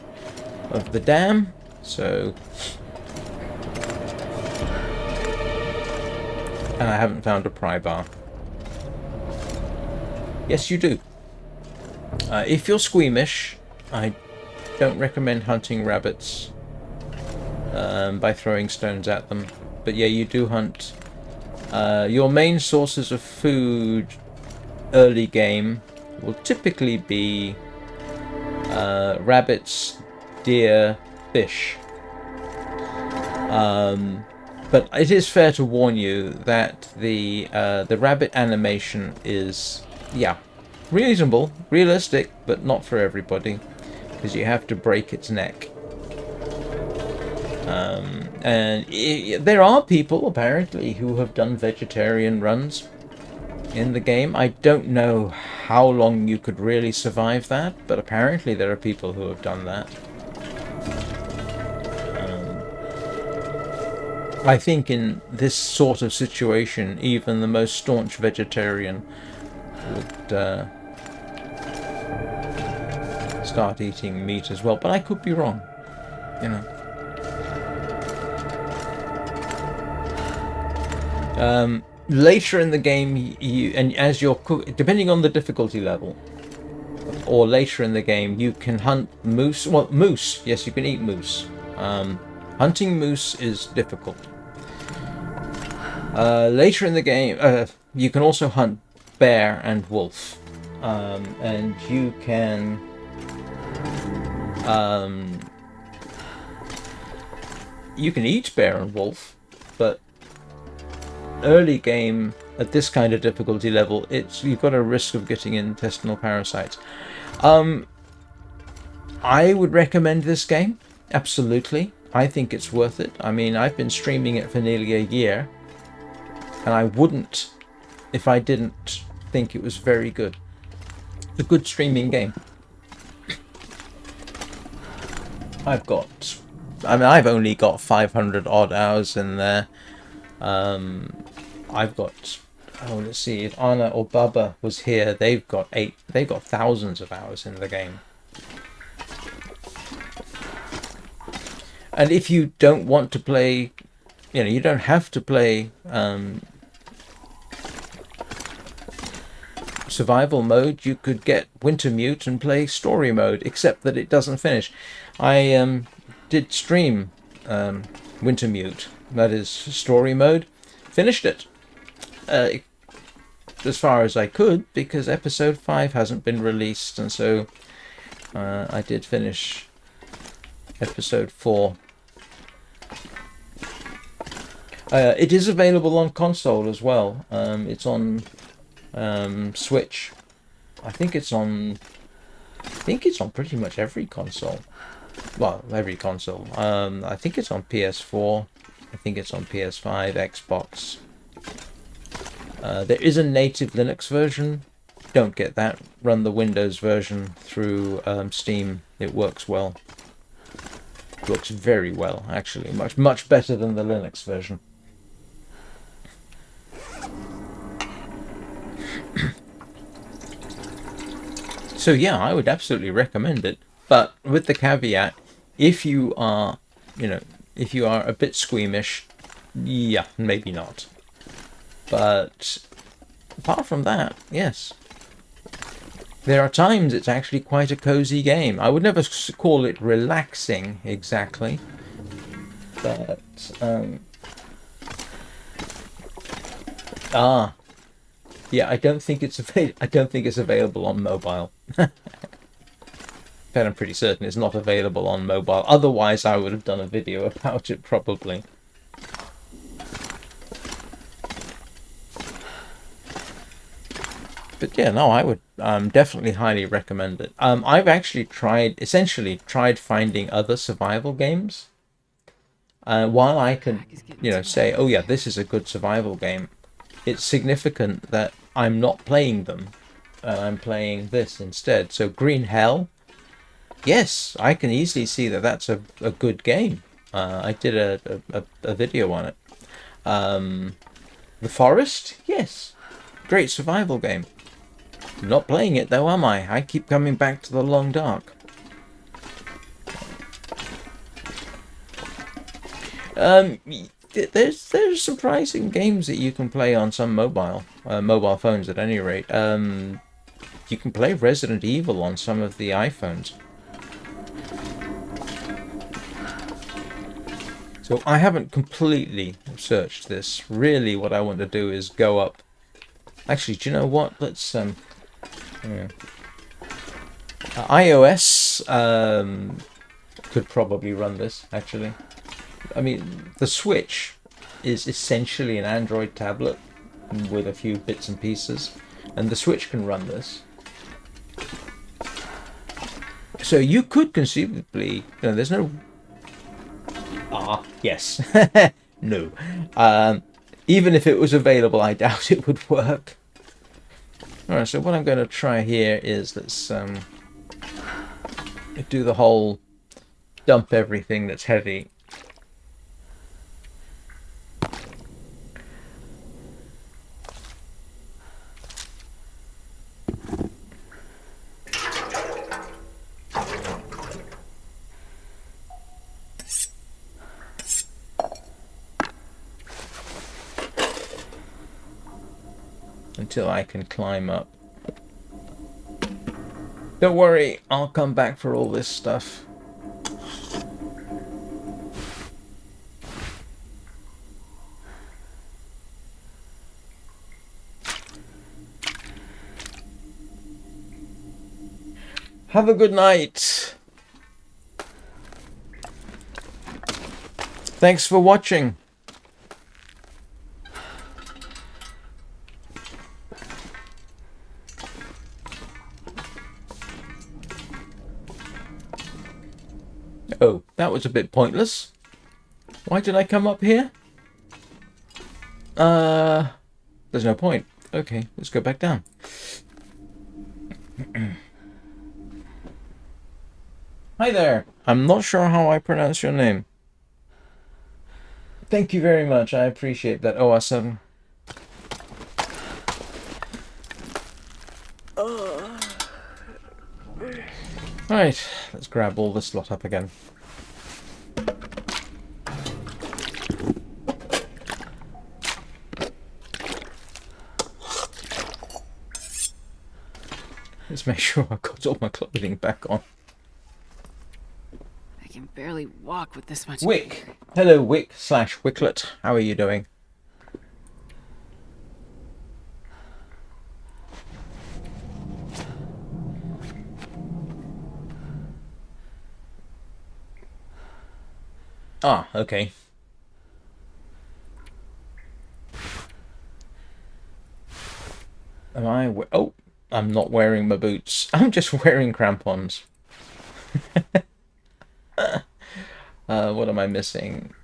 of the dam. So, and I haven't found a pry bar. Yes, you do. If you're squeamish, I don't recommend hunting rabbits by throwing stones at them. But yeah, you do hunt. Your main sources of food early game will typically be rabbits, deer, fish. But it is fair to warn you that the rabbit animation is, yeah, reasonable, realistic, but not for everybody, because you have to break its neck. And there are people apparently who have done vegetarian runs in the game. I don't know how long you could really survive that, but apparently there are people who have done that. I think in this sort of situation, even the most staunch vegetarian would start eating meat as well, but I could be wrong, you know. Later in the game, and as you're depending on the difficulty level, or later in the game, you can hunt moose. Well, moose, yes, you can eat moose. Hunting moose is difficult. Later in the game, you can also hunt bear and wolf, and you can you can eat bear and wolf, but early game at this kind of difficulty level, you've got a risk of getting intestinal parasites. I would recommend this game, absolutely. I think it's worth it. I mean, I've been streaming it for nearly a year, and I wouldn't if I didn't think it was very good. It's a good streaming game. I've only got 500 odd hours in there. I've got, let's see, if Anna or Baba was here, they've got thousands of hours in the game. And if you don't want to play, you don't have to play survival mode. You could get Wintermute and play story mode, except that it doesn't finish. I did stream Wintermute, that is story mode, finished it as far as I could, because episode 5 hasn't been released, and so I did finish episode 4. It is available on console as well. It's on Switch. I think it's on pretty much every console. Well, every console. I think it's on PS4. I think it's on PS5, Xbox. There is a native Linux version. Don't get that. Run the Windows version through Steam. It works well. It works very well, actually. Much better than the Linux version. So yeah, I would absolutely recommend it, but with the caveat, if you are a bit squeamish, yeah, maybe not. But apart from that, yes. There are times it's actually quite a cozy game. I would never call it relaxing exactly, but yeah, I don't think it's available on mobile. But I'm pretty certain it's not available on mobile. Otherwise, I would have done a video about it probably. But yeah, no, I would definitely highly recommend it. I've actually tried finding other survival games. While I can, say, oh yeah, this is a good survival game, it's significant that I'm not playing them. I'm playing this instead. So Green Hell, yes, I can easily see that that's a good game. I did a video on it. The Forest, yes, great survival game. I'm not playing it though, am I? I keep coming back to the Long Dark. There's surprising games that you can play on some mobile phones at any rate. You can play Resident Evil on some of the iPhones. So I haven't completely searched this. Really, what I want to do is go up. Actually, do you know what? Let's iOS could probably run this, actually. I mean, the Switch is essentially an Android tablet with a few bits and pieces, and the Switch can run this. So you could conceivably, there's no... yes. No. Even if it was available, I doubt it would work. Alright, so what I'm going to try here is let's do the whole dump everything that's heavy. Until I can climb up. Don't worry, I'll come back for all this stuff. Have a good night. Thanks for watching. Oh, that was a bit pointless. Why did I come up here? There's no point. Okay, let's go back down. Hi there. I'm not sure how I pronounce your name. Thank you very much. I appreciate that. OR7. Right, let's grab all this lot up again. Let's make sure I've got all my clothing back on. I can barely walk with this much. Wick. Hello, Wick / Wicklet. How are you doing? Ah, okay. Am I... Oh, I'm not wearing my boots. I'm just wearing crampons. What am I missing?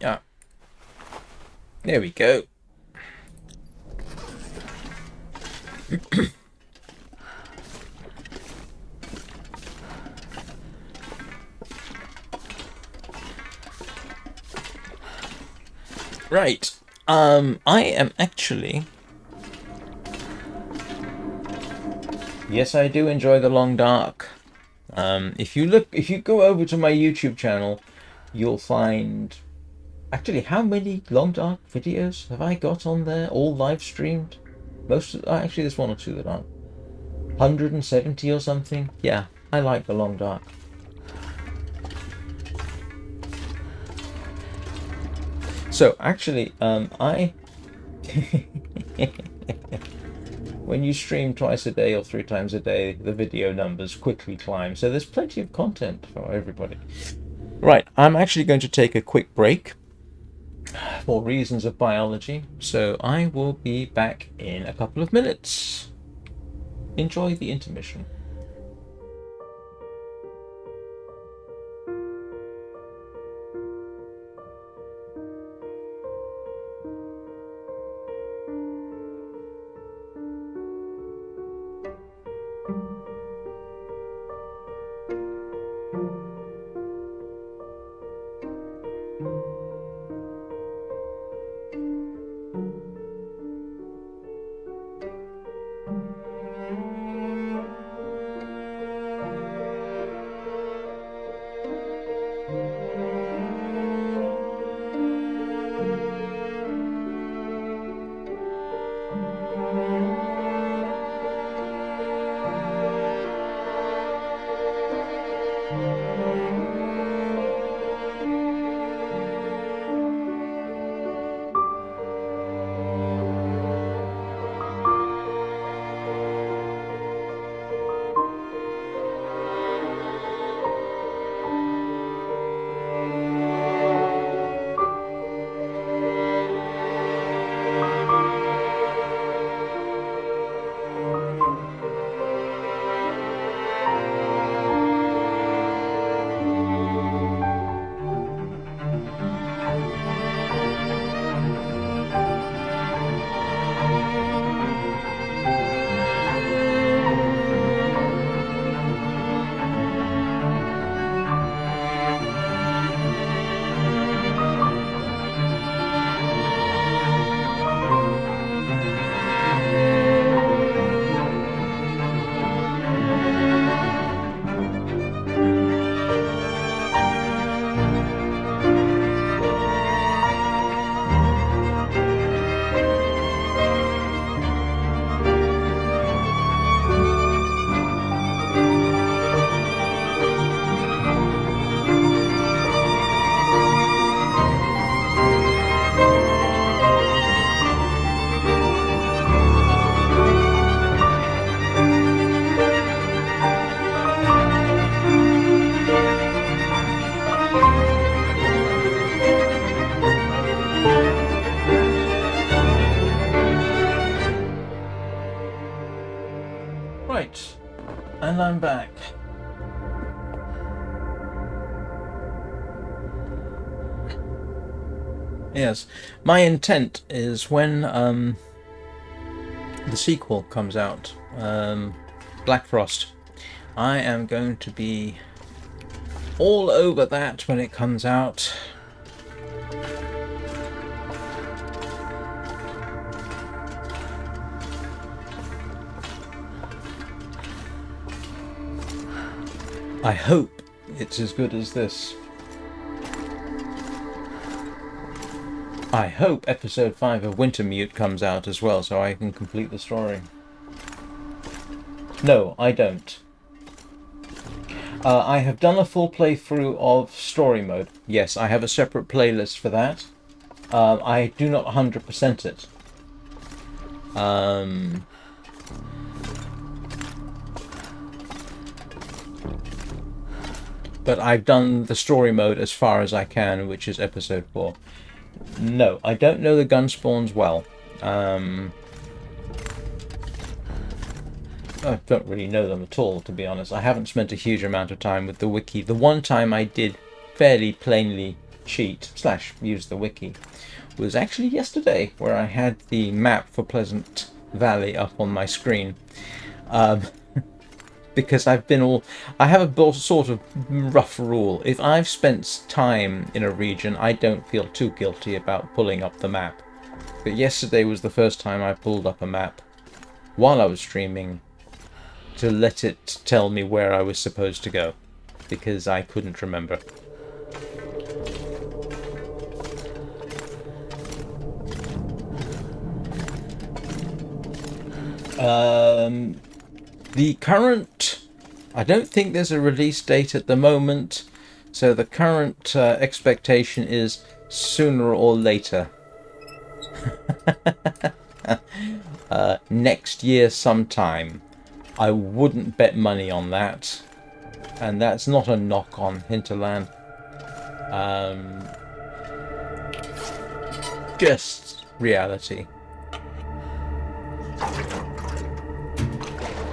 Yeah. There we go. Right. I am actually... Yes, I do enjoy the long dark. If you go over to my YouTube channel, you'll find... Actually, how many long dark videos have I got on there? All live streamed? Actually, there's one or two that aren't. 170 or something? Yeah, I like the long dark. So, actually, when you stream twice a day or 3 times a day, the video numbers quickly climb. So there's plenty of content for everybody. Right, I'm actually going to take a quick break for reasons of biology. So I will be back in a couple of minutes. Enjoy the intermission. And I'm back. Yes, my intent is when the sequel comes out, Black Frost, I am going to be all over that when it comes out. I hope it's as good as this. I hope episode 5 of Wintermute comes out as well, so I can complete the story. No, I don't. I have done a full playthrough of story mode. Yes, I have a separate playlist for that. I do not 100% it. But I've done the story mode as far as I can, which is episode 4. No, I don't know the gun spawns well. I don't really know them at all, to be honest. I haven't spent a huge amount of time with the wiki. The one time I did fairly plainly cheat / use the wiki was actually yesterday, where I had the map for Pleasant Valley up on my screen. Because I have a sort of rough rule. If I've spent time in a region, I don't feel too guilty about pulling up the map. But yesterday was the first time I pulled up a map while I was streaming to let it tell me where I was supposed to go, because I couldn't remember. The current... I don't think there's a release date at the moment, so the current expectation is sooner or later. Next year sometime. I wouldn't bet money on that. And that's not a knock on Hinterland. Just reality.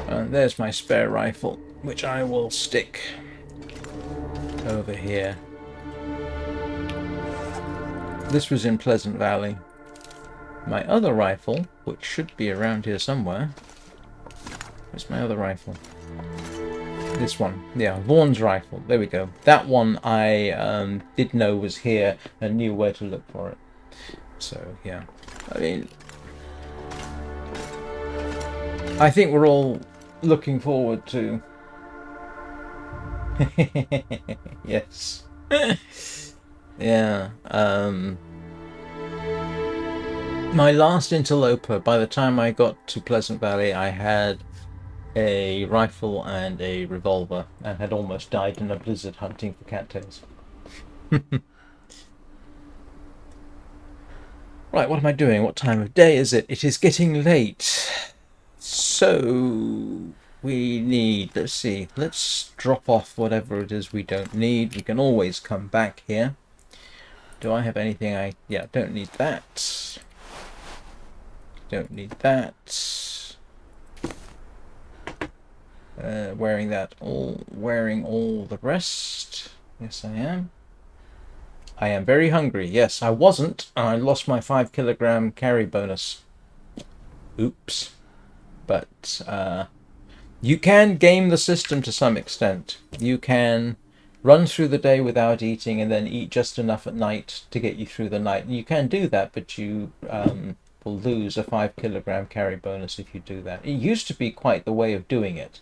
And there's my spare rifle, which I will stick over here. This was in Pleasant Valley. My other rifle, which should be around here somewhere. Where's my other rifle? This one. Yeah, Vaughn's rifle. There we go. That one I did know was here and knew where to look for it. So, yeah. I mean, I think we're all looking forward to... Yes. Yeah. My last interloper, by the time I got to Pleasant Valley, I had a rifle and a revolver and had almost died in a blizzard hunting for cattails. Right, what am I doing? What time of day is it? It is getting late. So we need, let's see, let's drop off whatever it is we don't need. We can always come back here. Do I have anything yeah, don't need that. Don't need that. Wearing all the rest. Yes, I am. I am very hungry. Yes, I wasn't. I lost my 5 kilogram carry bonus. Oops. But you can game the system to some extent. You can run through the day without eating and then eat just enough at night to get you through the night. You can do that, but you will lose a 5 kilogram carry bonus if you do that. It used to be quite the way of doing it.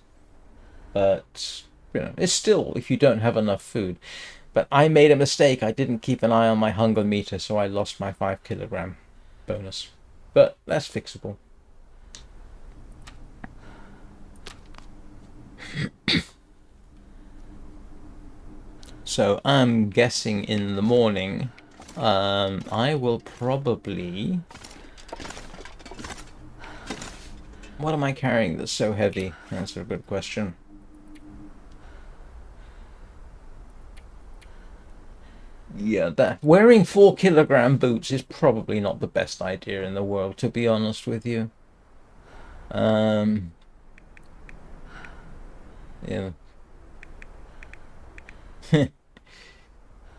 But, you know, it's still if you don't have enough food. But I made a mistake. I didn't keep an eye on my hunger meter, so I lost my 5 kilogram bonus. But that's fixable. So I'm guessing in the morning I will probably... What am I carrying that's so heavy? That's a good question. Yeah, that wearing 4 kilogram boots is probably not the best idea in the world, to be honest with you. Yeah.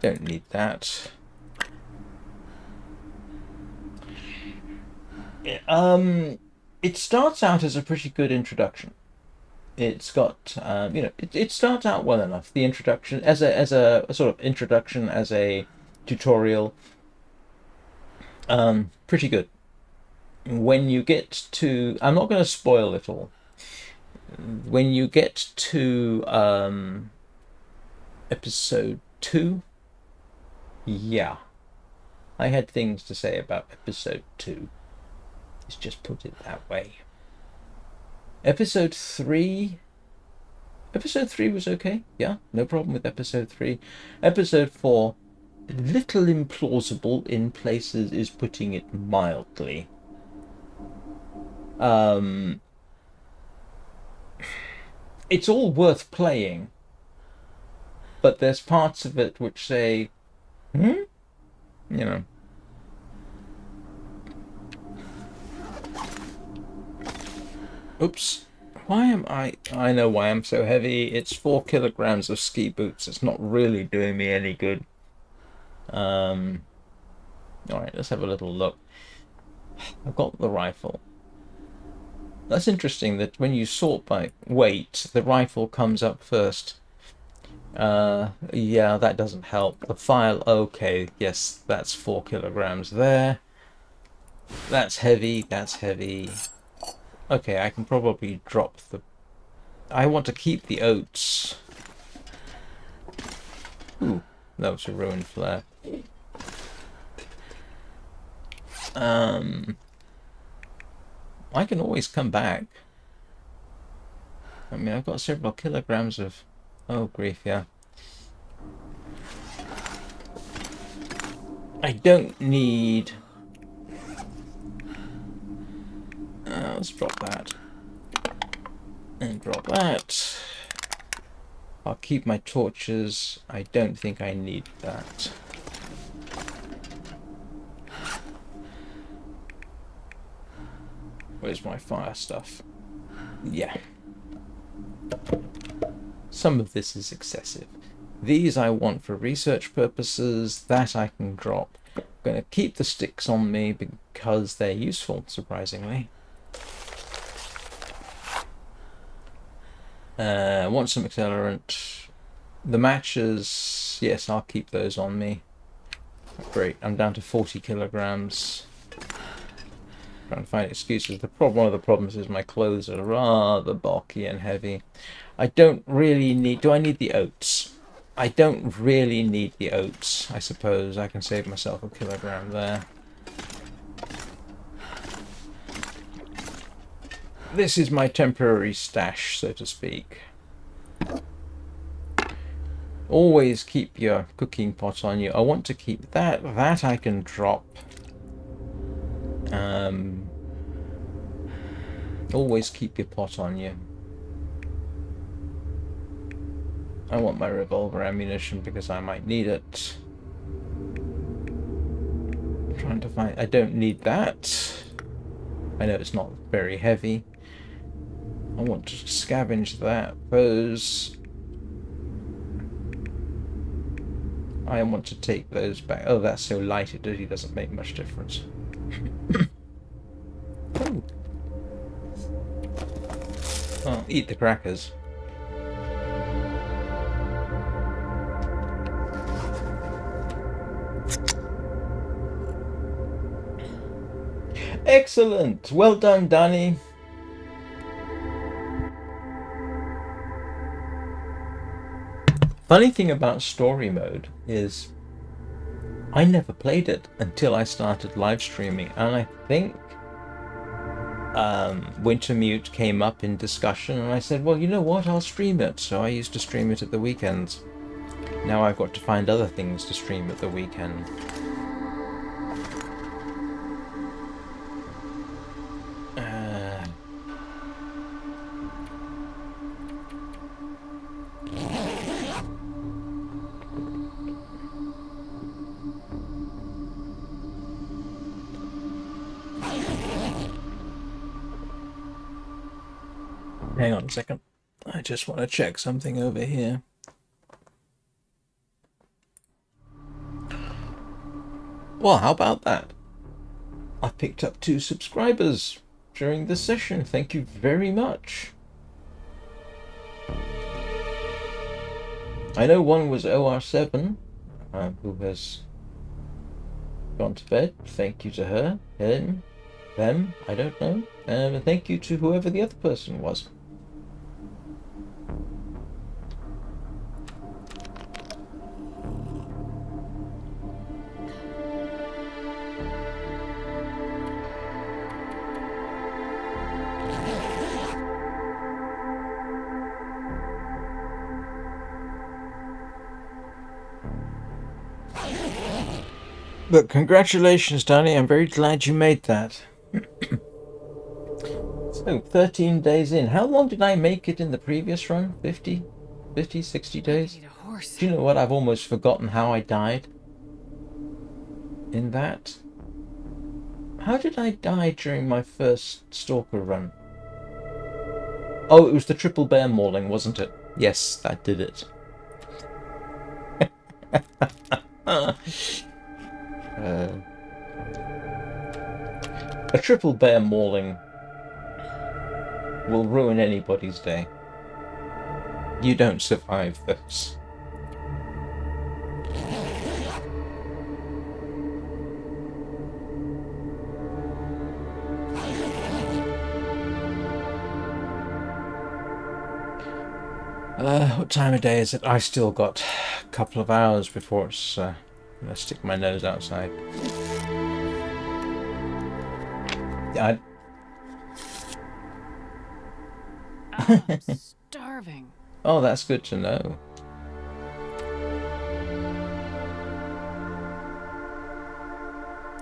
Don't need that. It starts out as a pretty good introduction. It's got, it starts out well enough. The introduction, as a sort of introduction, as a tutorial, pretty good. When you get to, I'm not going to spoil it all. When you get to episode 2, yeah, I had things to say about episode 2. Let's just put it that way. Episode 3 was okay. Yeah, no problem with episode 3. Episode 4, little implausible in places, is putting it mildly. It's all worth playing, but there's parts of it which say, you know. Oops. Why am I know why I'm so heavy. It's 4 kilograms of ski boots. It's not really doing me any good. Alright, let's have a little look. I've got the rifle. That's interesting that when you sort by weight, the rifle comes up first. Yeah, that doesn't help. The file, okay, yes, that's 4 kilograms there. That's heavy, that's heavy. Okay, I can probably drop the... I want to keep the oats. Ooh, that was a ruined flare. I can always come back. I mean, I've got several kilograms of... Oh, grief, yeah. I don't need... let's drop that. And drop that. I'll keep my torches. I don't think I need that. Where's my fire stuff? Yeah. Some of this is excessive. These I want for research purposes. That I can drop. I'm going to keep the sticks on me because they're useful, surprisingly. Want some accelerant. The matches, yes, I'll keep those on me. Great, I'm down to 40 kilograms. Trying to find excuses. One of the problems is my clothes are rather bulky and heavy. I don't really need... Do I need the oats? I don't really need the oats. I suppose I can save myself a kilogram there. This is my temporary stash, so to speak. Always keep your cooking pot on you. I want to keep that. That I can drop. Always keep your pot on you. I want my revolver ammunition because I might need it. I'm trying to find... I don't need that. I know it's not very heavy. I want to scavenge that. Those... I want to take those back. Oh, that's so light it really doesn't make much difference. Oh, eat the crackers. Excellent! Well done, Danny. Funny thing about story mode is I never played it until I started live streaming, and I think Wintermute came up in discussion, and I said, well, you know what, I'll stream it. So I used to stream it at the weekends. Now I've got to find other things to stream at the weekend. Hang on a second. I just want to check something over here. Well, how about that? I've picked up 2 subscribers during this session. Thank you very much. I know one was OR7, who has gone to bed. Thank you to her, him, them, I don't know. And thank you to whoever the other person was. But congratulations, Danny. I'm very glad you made that. So, 13 days in. How long did I make it in the previous run? 50, 60 days? I need a horse. Do you know what? I've almost forgotten how I died in that. How did I die during my first Stalker run? Oh, it was the triple bear mauling, wasn't it? Yes, that did it. A triple bear mauling will ruin anybody's day. You don't survive this. What time of day is it? I still got a couple of hours before it's I'm gonna stick my nose outside. Yeah, I'm starving. oh, that's good to know.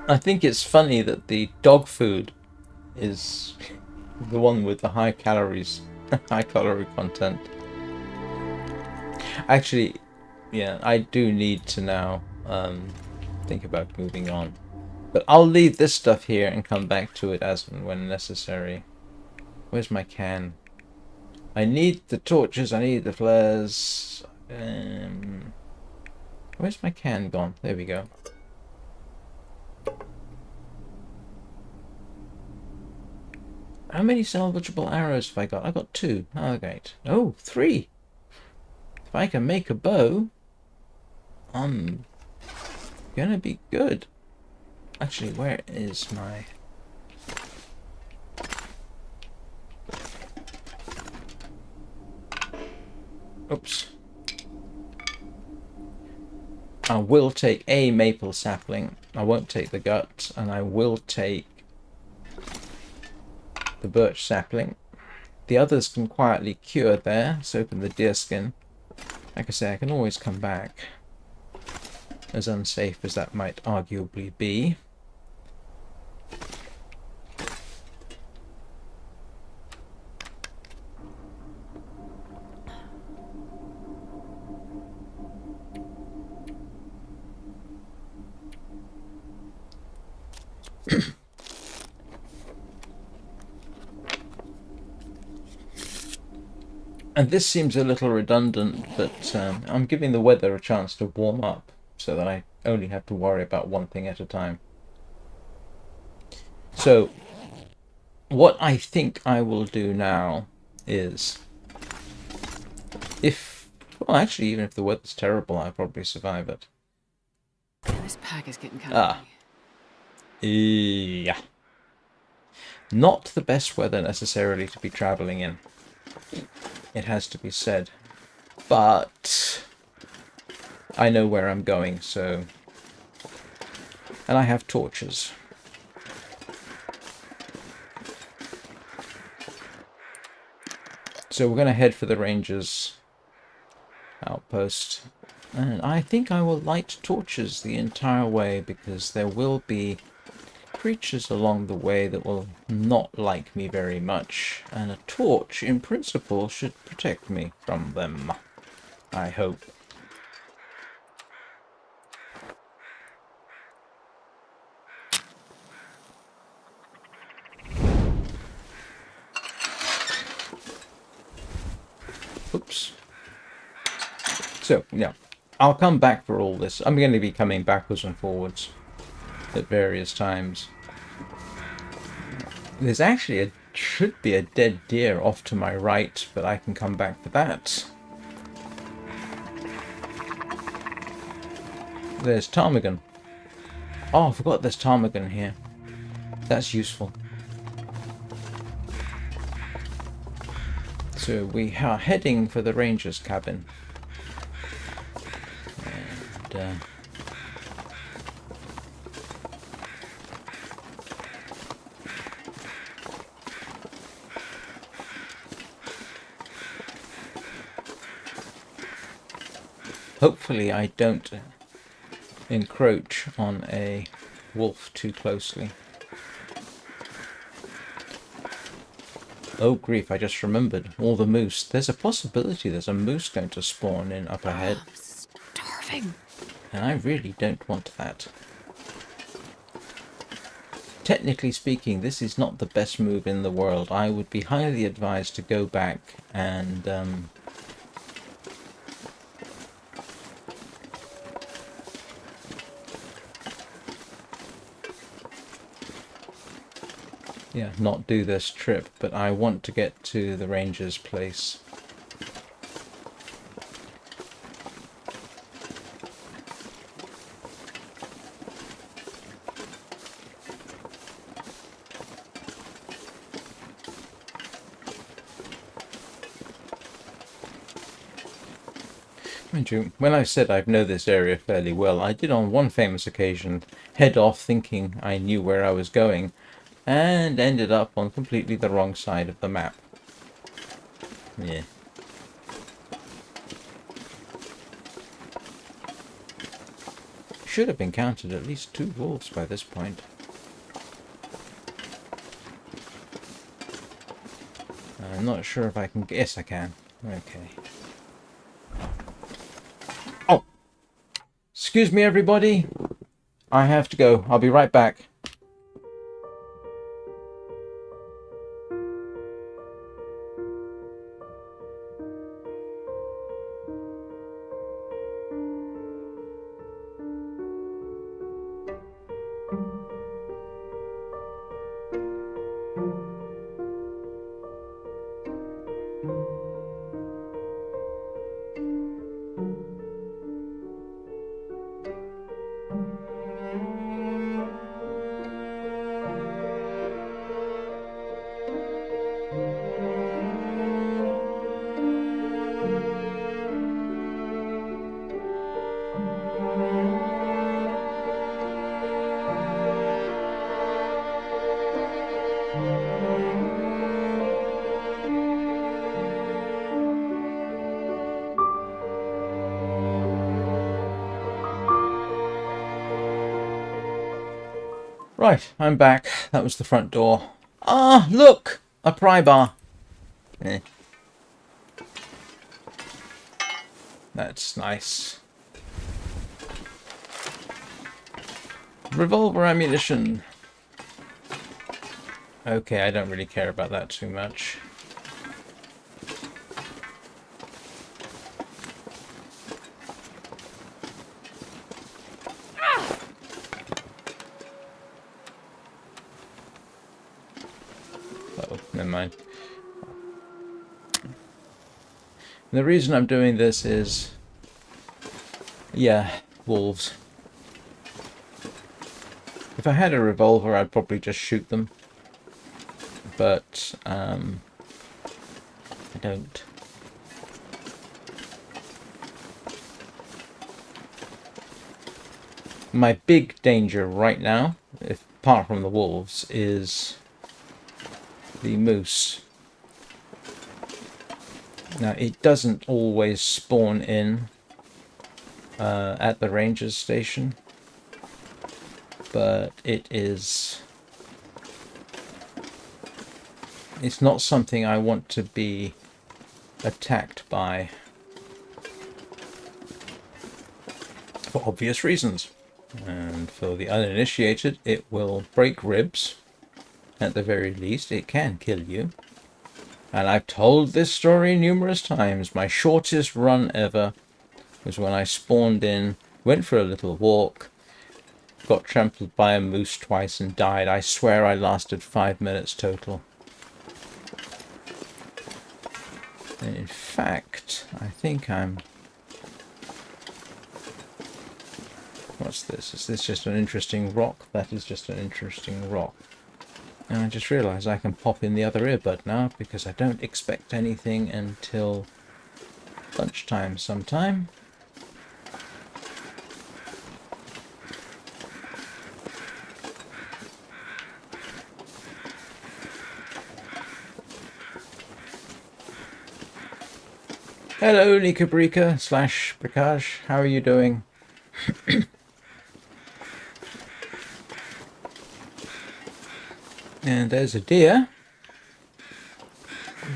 I think it's funny that the dog food is the one with the high calories, high calorie content. Actually, yeah, I do need to now think about moving on. But I'll leave this stuff here and come back to it as and when necessary. Where's my can? I need the torches, I need the flares. Where's my can gone? There we go. How many salvageable arrows have I got? I got 2. Oh, great. Oh, 3. If I can make a bow, I'm gonna be good. Actually, where is my... Oops. I will take a maple sapling. I won't take the gut, and I will take the birch sapling. The others can quietly cure there. Let's open the deerskin. Like I say, I can always come back, as unsafe as that might arguably be. And this seems a little redundant, but I'm giving the weather a chance to warm up so that I only have to worry about one thing at a time. So, what I think I will do now is, well, actually, even if the weather's terrible, I'll probably survive it. This pack is getting kind of Yeah. Not the best weather necessarily to be traveling in. It has to be said. But I know where I'm going, so... And I have torches. So we're going to head for the Rangers outpost. And I think I will light torches the entire way, because there will be creatures along the way that will not like me very much, and a torch in principle should protect me from them, I hope. Oops. So, yeah. I'll come back for all this. I'm going to be coming backwards and forwards at various times. There's actually should be a dead deer off to my right, but I can come back for that. There's ptarmigan. Oh, I forgot there's ptarmigan here. That's useful. So we are heading for the ranger's cabin. And, hopefully I don't encroach on a wolf too closely. Oh grief, I just remembered. All the moose. There's a possibility there's a moose going to spawn in up ahead. I'm starving. And I really don't want that. Technically speaking, this is not the best move in the world. I would be highly advised to go back and yeah, not do this trip, but I want to get to the ranger's place. Mind you, when I said I know this area fairly well, I did on one famous occasion head off thinking I knew where I was going, and ended up on completely the wrong side of the map. Yeah. Should have encountered at least 2 wolves by this point. I'm not sure if I can... Yes, I can. Okay. Oh! Excuse me, everybody. I have to go. I'll be right back. Right, I'm back. That was the front door. Ah, look! A pry bar. Eh. That's nice. Revolver ammunition. Okay, I don't really care about that too much. Oh, never mind. And the reason I'm doing this is... yeah, wolves. If I had a revolver, I'd probably just shoot them. But, I don't. My big danger right now, if apart from the wolves, is the moose. Now, it doesn't always spawn in at the ranger's station, but it's not something I want to be attacked by, for obvious reasons. And for the uninitiated, it will break ribs. At the very least, it can kill you. And I've told this story numerous times. My shortest run ever was when I spawned in, went for a little walk, got trampled by a moose twice and died. I swear I lasted 5 minutes total. And in fact, I think I'm... What's this? Is this just an interesting rock? That is just an interesting rock. And I just realised I can pop in the other earbud now because I don't expect anything until lunchtime sometime. Hello, Nikabrika / Prakash. How are you doing? And there's a deer,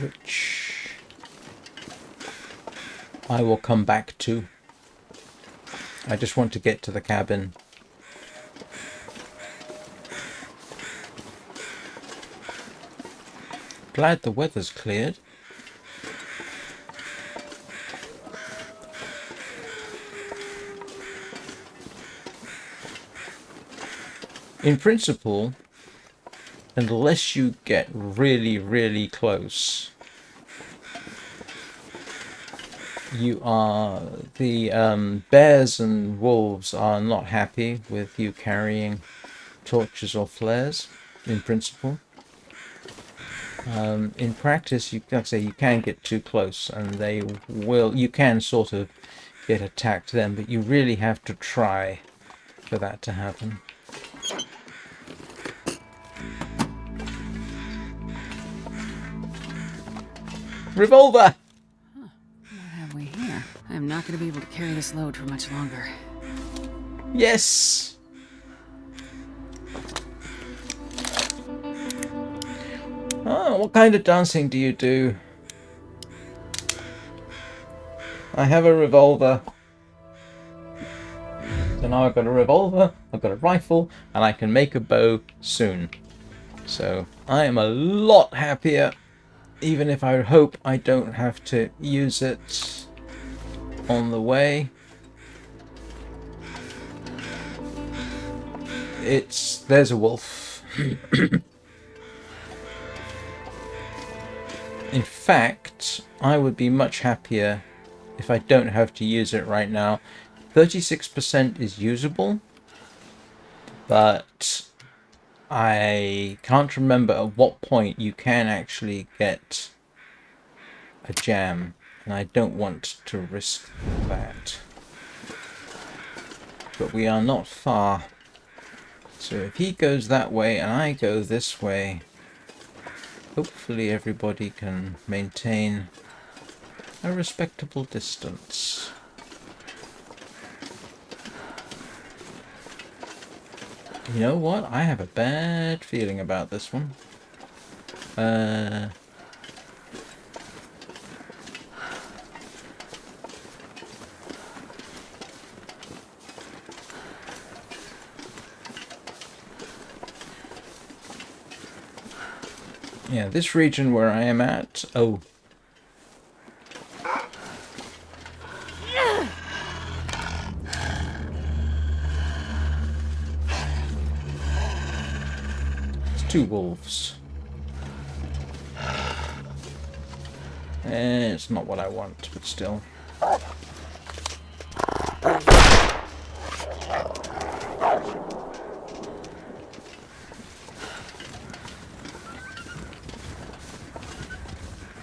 which I will come back to. I just want to get to the cabin. Glad the weather's cleared. In principle, unless you get really, really close, the bears and wolves are not happy with you carrying torches or flares, in principle. In practice, like I say, you can get too close and you can sort of get attacked then, but you really have to try for that to happen. Revolver! What have we here? I'm not going to be able to carry this load for much longer. Yes! Oh, what kind of dancing do you do? I have a revolver. So now I've got a revolver, I've got a rifle, and I can make a bow soon. So I am a lot happier. Even if I hope I don't have to use it on the way. There's a wolf. In fact, I would be much happier if I don't have to use it right now. 36% is usable, but I can't remember at what point you can actually get a jam, and I don't want to risk that. But we are not far. So if he goes that way and I go this way, hopefully everybody can maintain a respectable distance. You know what? I have a bad feeling about this one. Yeah, this region where I am at... Oh. Two wolves. It's not what I want, but still.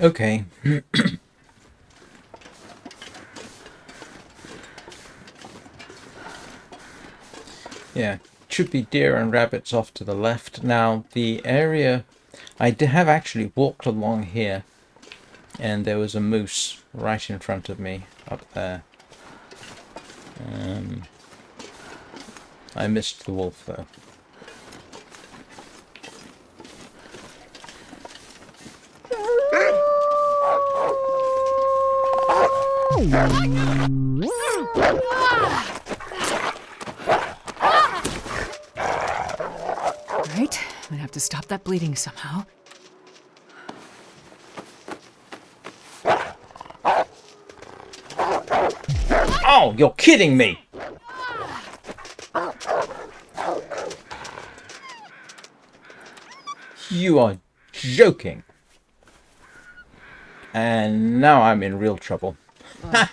Okay. Yeah. Should be deer and rabbits off to the left. Now the area I have actually walked along here, and there was a moose right in front of me up there. I missed the wolf though. Right, I'm gonna have to stop that bleeding somehow. Oh, you're kidding me! You are joking. And now I'm in real trouble. All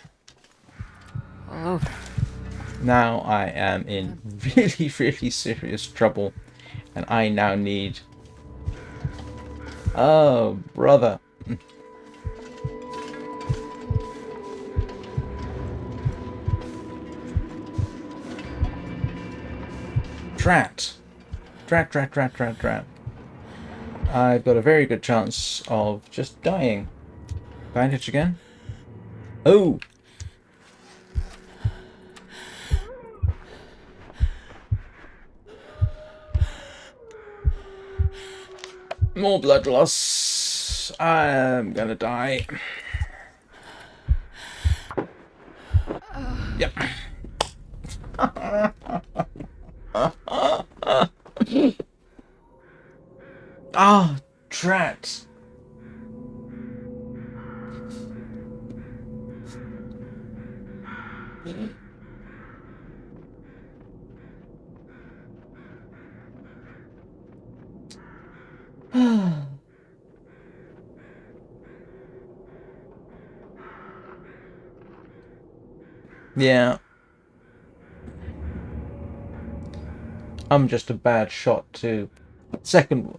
over. Now I am in really, really serious trouble. And I now need... Oh, brother. Drat. Drat, drat, drat, drat, drat. I've got a very good chance of just dying. Bandage again? Oh! More blood loss. I'm gonna die. Yep. Ah, drat. Yeah. I'm just a bad shot too. Second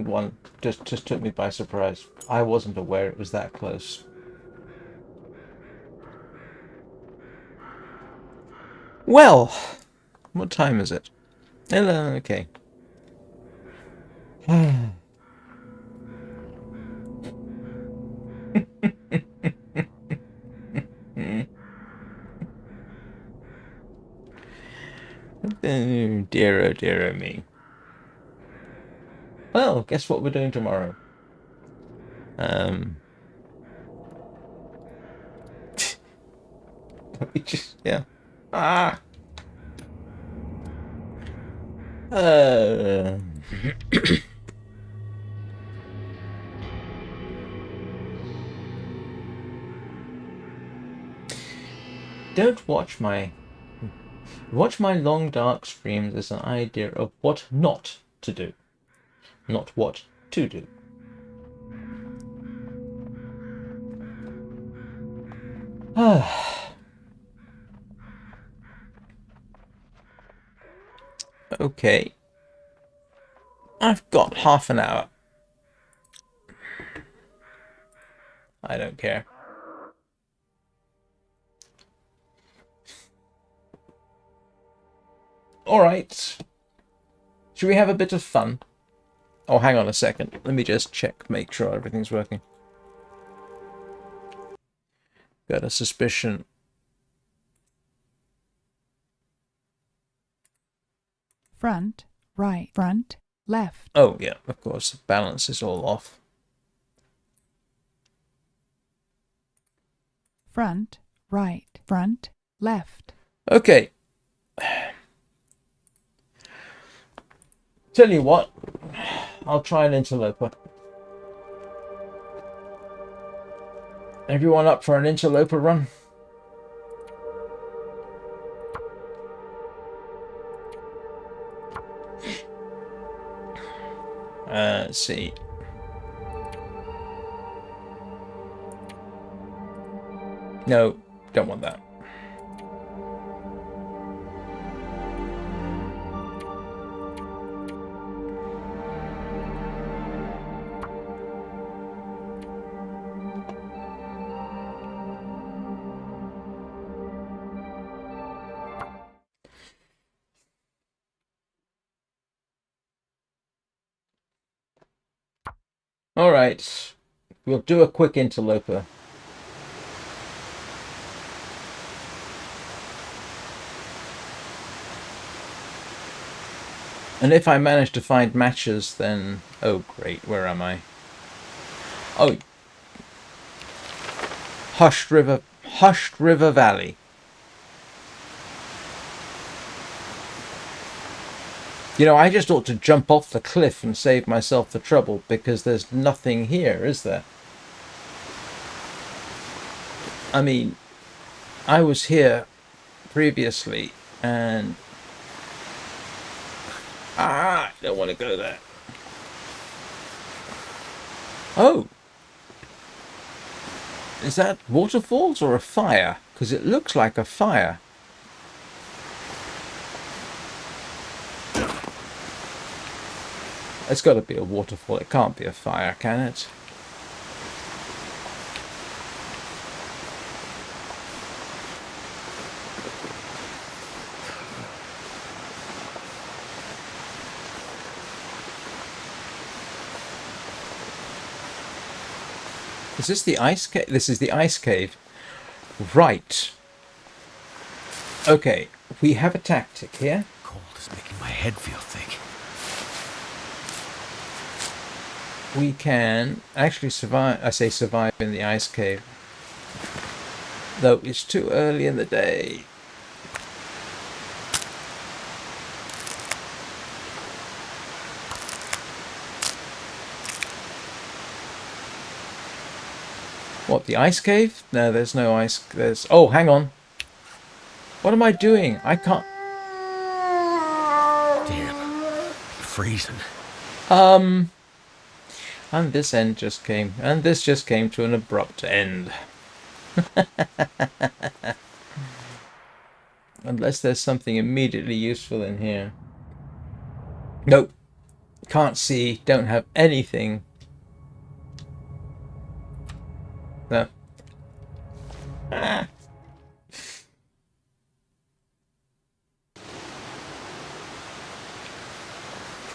one just took me by surprise. I wasn't aware it was that close. Well, what time is it? Hello, okay. Dear oh dear oh me. Well, guess what we're doing tomorrow? We just, yeah. Ah. Don't watch my long dark streams as an idea of what not to do, not what to do. Okay. I've got half an hour. I don't care. Alright. Should we have a bit of fun? Oh, hang on a second. Let me just check, make sure everything's working. Got a suspicion. Front, right, front, left. Oh, yeah, of course. The balance is all off. Front, right, front, left. Okay. Tell you what, I'll try an interloper. Everyone up for an interloper run? Let's see. No, don't want that. Alright, we'll do a quick interloper. And if I manage to find matches, then... Oh, great, where am I? Oh. Hushed River Valley. You know, I just ought to jump off the cliff and save myself the trouble, because there's nothing here, is there? I mean, I was here previously and I don't want to go there. Oh, is that waterfalls or a fire? Because it looks like a fire. It's got to be a waterfall. It can't be a fire, can it? Is this the ice cave? This is the ice cave. Right. Okay, we have a tactic here. Cold is making my head feel thick. We can actually survive. I say survive in the ice cave. Though it's too early in the day. What, the ice cave? No, there's no ice. There's... Oh, hang on. What am I doing? I can't... Damn. I'm freezing. And this end just came... And this just came to an abrupt end. Unless there's something immediately useful in here. Nope. Can't see. Don't have anything. No. Ah.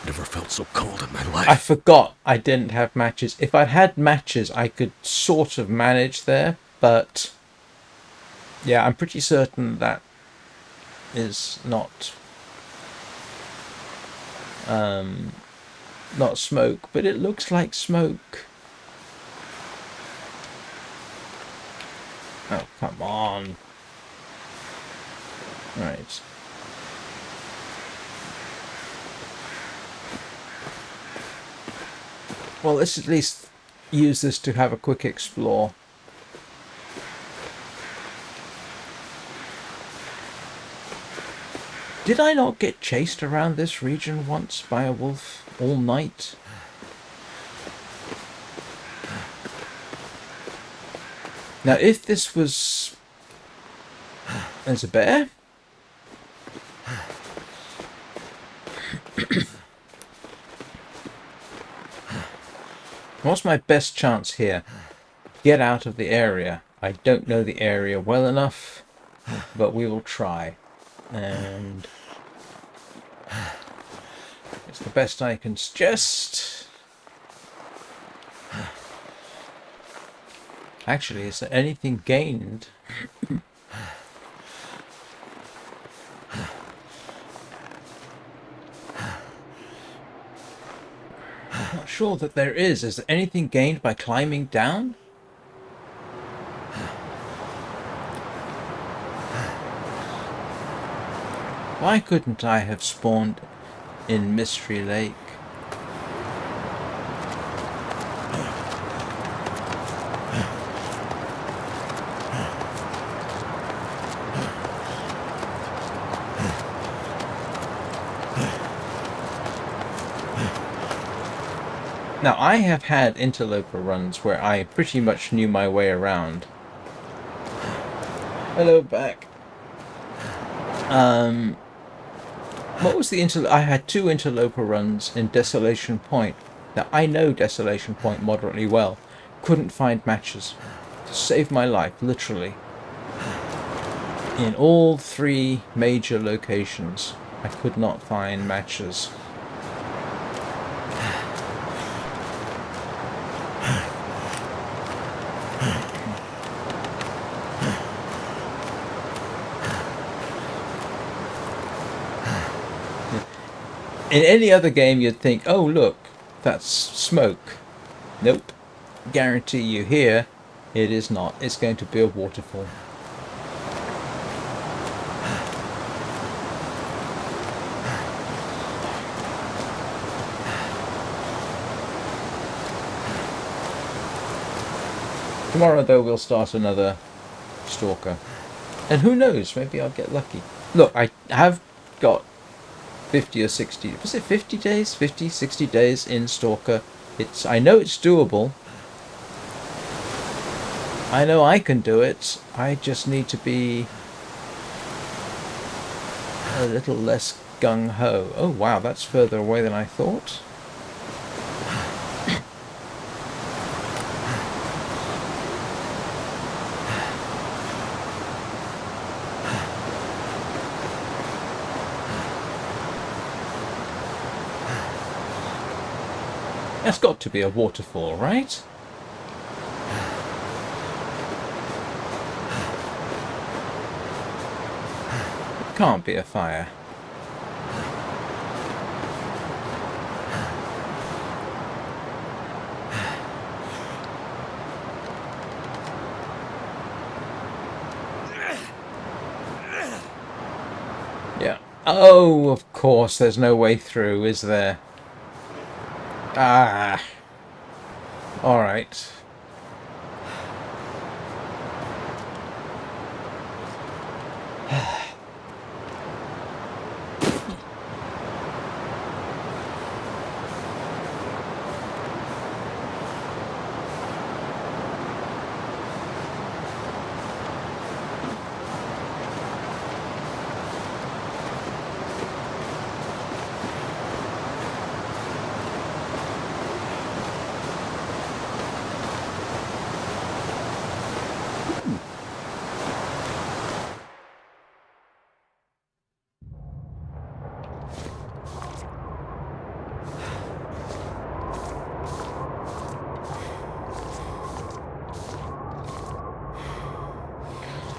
Never felt so cold in my life. I forgot I didn't have matches. If I'd had matches, I could sort of manage there, but yeah, I'm pretty certain that is not smoke, but it looks like smoke. Oh, come on. Right. Well, let's at least use this to have a quick explore. Did I not get chased around this region once by a wolf all night? Now, if this was... There's a bear? What's my best chance here? Get out of the area. I don't know the area well enough, but we will try. And it's the best I can suggest. Actually, is there anything gained? I'm not sure that there is. Is there anything gained by climbing down? Why couldn't I have spawned in Mystery Lake? Now, I have had interloper runs where I pretty much knew my way around. Hello, back. What was the I had 2 interloper runs in Desolation Point. Now, I know Desolation Point moderately well. Couldn't find matches. To save my life, literally. In all 3 major locations, I could not find matches. In any other game, you'd think, oh, look, that's smoke. Nope. Guarantee you here, it is not. It's going to be a waterfall. Tomorrow, though, we'll start another Stalker. And who knows, maybe I'll get lucky. Look, I have got 50 or 60, was it 50 days? 50, 60 days in Stalker. I know it's doable. I know I can do it. I just need to be a little less gung-ho. Oh wow, that's further away than I thought. That's got to be a waterfall, right? It can't be a fire. Yeah. Oh, of course, there's no way through, is there? Ah. All right.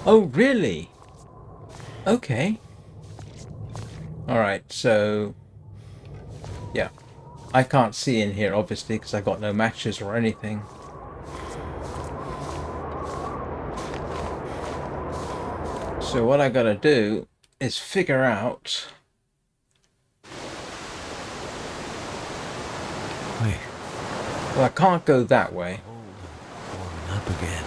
Oh, really? Okay. Alright, so... yeah. I can't see in here, obviously, because I got no matches or anything. So what I gotta do is figure out... Wait. well, I can't go that way. Warming up again.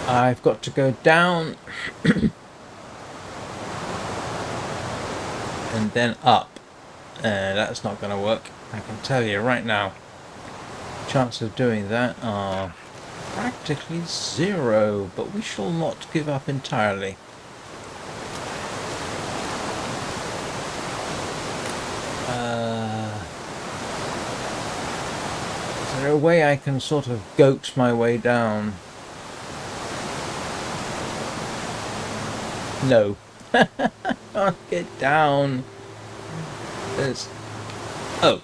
I've got to go down and then up. That's not going to work. I can tell you right now. Chances of doing that are practically zero, but we shall not give up entirely. Is there a way I can sort of goat my way down? No. Can't get down. There's... oh.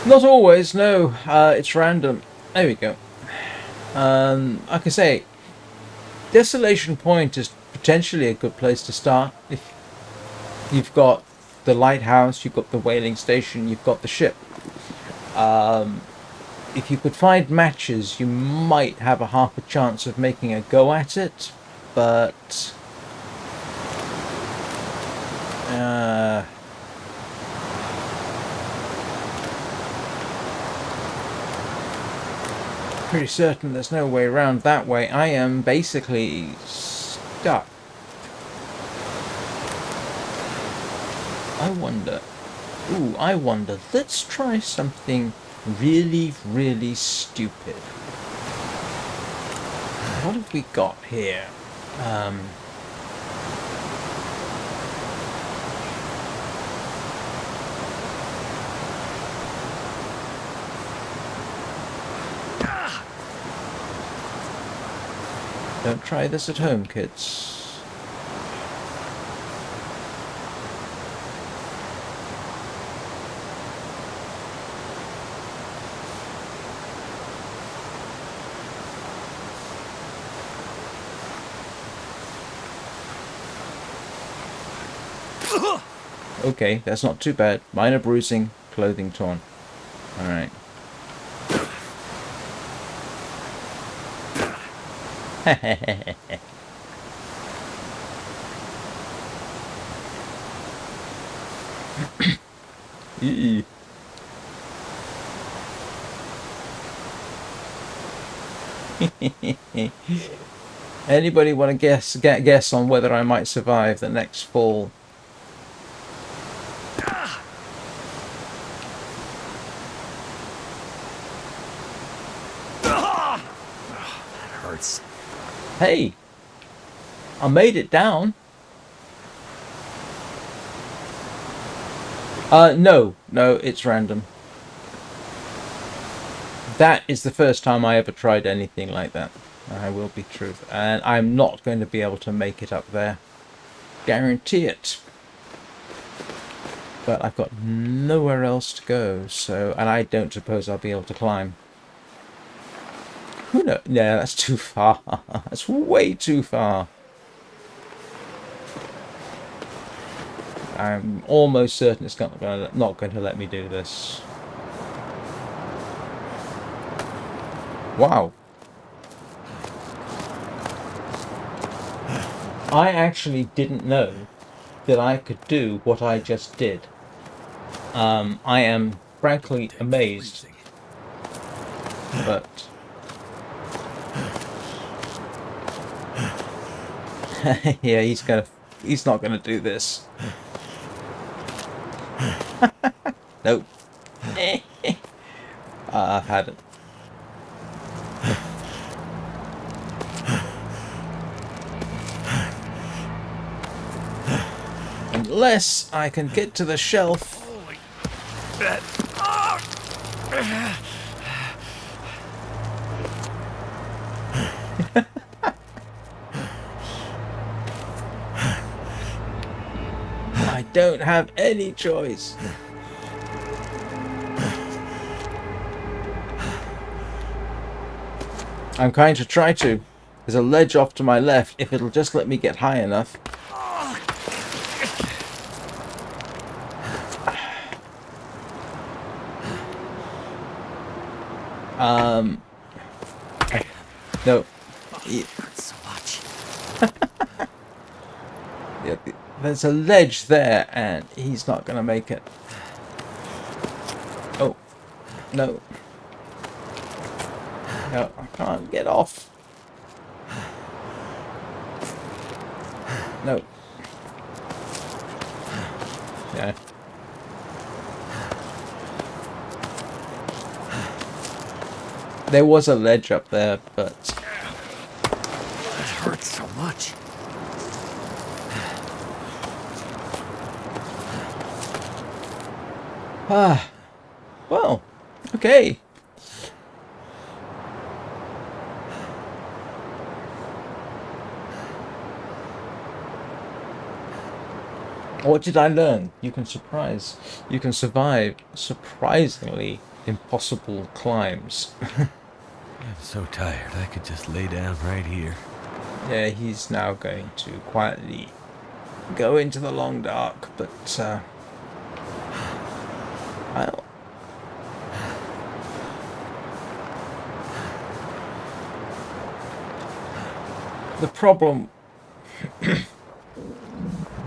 Not always, no. It's random. There we go. Like I say, Desolation Point is potentially a good place to start. If you've got the lighthouse, you've got the whaling station, you've got the ship. If you could find matches, you might have a half a chance of making a go at it, but pretty certain there's no way around that way. I am basically stuck. I wonder. Ooh, I wonder. Let's try something really, really stupid. What have we got here? Don't try this at home, kids. Okay, that's not too bad. Minor bruising, clothing torn. Alright. Eee. Anybody want to guess on whether I might survive the next fall? That hurts. Hey, I made it down. No, it's random. That is the first time I ever tried anything like that. I will be truth, and I'm not going to be able to make it up there. Guarantee it. But I've got nowhere else to go, so, and I don't suppose I'll be able to climb. Who knows? Yeah, that's too far. That's way too far. I'm almost certain it's not going to let me do this. Wow. I actually didn't know that I could do what I just did. I am frankly amazed. But yeah, he's not gonna do this. Nope. I've had it. Unless I can get to the shelf. Holy shit. I don't have any choice. I'm going to try to. There's a ledge off to my left, if it'll just let me get high enough. No. It hurts so much. Yeah, there's a ledge there, and he's not going to make it. Oh. No. No, I can't get off. No. Yeah. There was a ledge up there, but That hurts so much. well, okay. What did I learn? You can survive surprisingly impossible climbs. I'm so tired. I could just lay down right here. Yeah, he's now going to quietly go into the long dark, but I'll... The problem...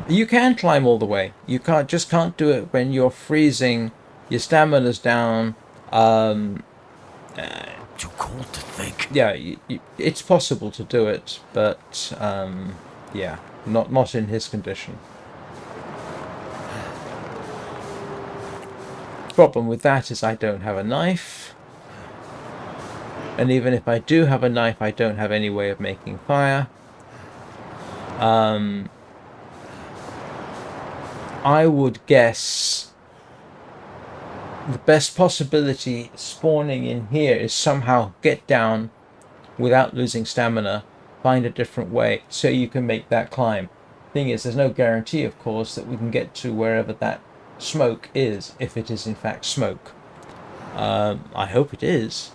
You can climb all the way. You can't do it when you're freezing, your stamina's down. Too cold to think. Yeah, it's possible to do it, but yeah, not in his condition. Problem with that is I don't have a knife, and even if I do have a knife, I don't have any way of making fire. I would guess the best possibility spawning in here is somehow get down without losing stamina, find a different way so you can make that climb. Thing is, there's no guarantee, of course, that we can get to wherever that smoke is, if it is in fact smoke. I hope it is.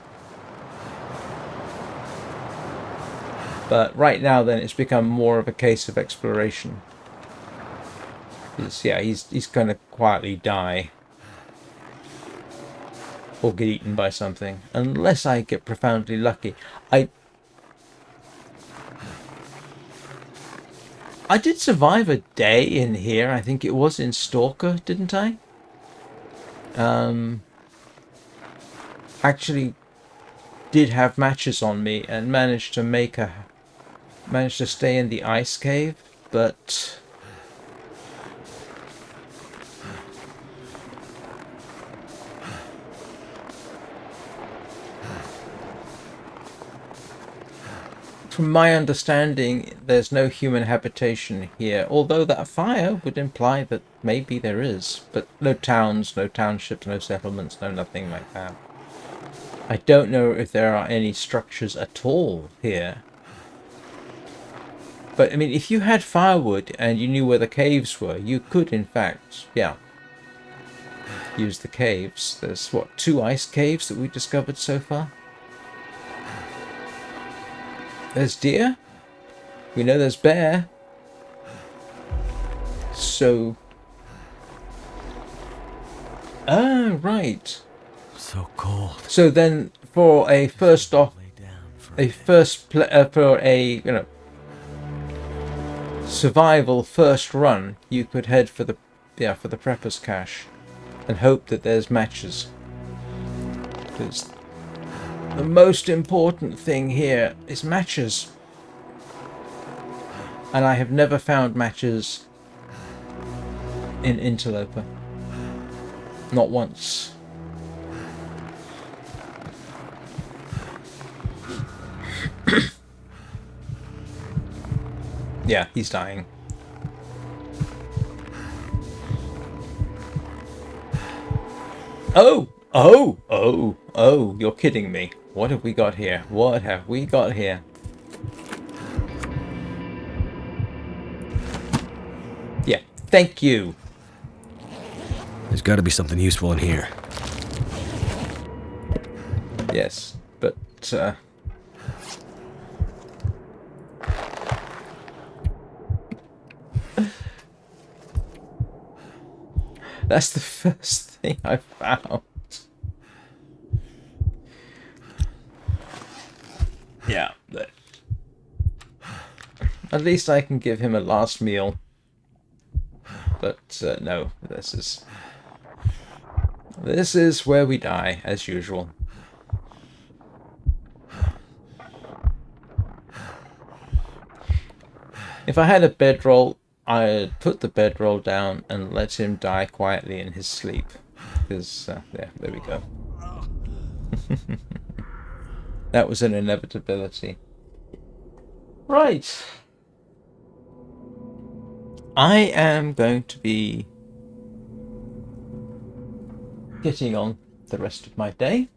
But right now then it's become more of a case of exploration. Yeah, he's going to quietly die. Or get eaten by something. Unless I get profoundly lucky. I did survive a day in here. I think it was in Stalker, didn't I? Actually did have matches on me and managed to stay in the ice cave, but from my understanding, there's no human habitation here, although that fire would imply that maybe there is. But no towns, no townships, no settlements, no nothing like that. I don't know if there are any structures at all here. But, I mean, if you had firewood and you knew where the caves were, you could, in fact, yeah, use the caves. There's, what, 2 ice caves that we discovered so far? There's deer. We know there's bear. So... ah, right. So cold. So then, for a first off, Lay down for for a survival first run, you could head for the preppers cache, and hope that there's matches. Because the most important thing here is matches, and I have never found matches in Interloper. Not once. Yeah, he's dying. Oh! Oh! Oh! Oh! You're kidding me. What have we got here? What have we got here? Yeah, thank you. There's got to be something useful in here. Yes, but that's the first thing I found. Yeah, but at least I can give him a last meal. But no, this is where we die, as usual. If I had a bedroll, I'd put the bedroll down and let him die quietly in his sleep. Because, there we go. That was an inevitability. Right. I am going to be getting on the rest of my day.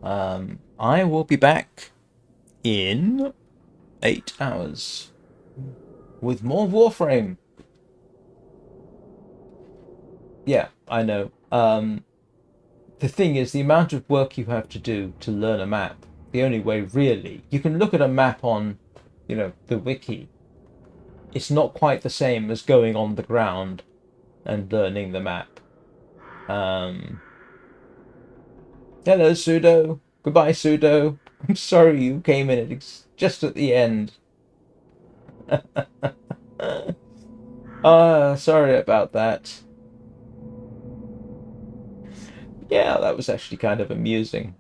I will be back in 8 hours with more Warframe. Yeah, I know. The thing is, the amount of work you have to do to learn a map, the only way really, you can look at a map on, the wiki. It's not quite the same as going on the ground and learning the map. Hello, Pseudo. Goodbye, Pseudo. I'm sorry you came in just at the end. Sorry about that. Yeah, that was actually kind of amusing.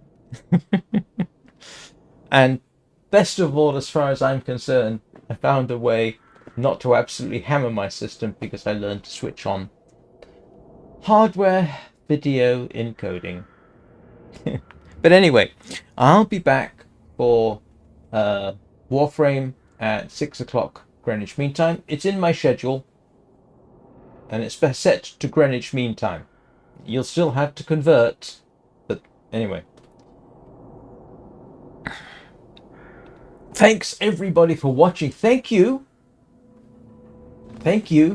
And best of all, as far as I'm concerned, I found a way not to absolutely hammer my system because I learned to switch on hardware video encoding. But anyway, I'll be back for Warframe at 6 o'clock Greenwich Mean Time. It's in my schedule, and it's set to Greenwich Mean Time. You'll still have to convert, but anyway. Thanks everybody for watching. Thank you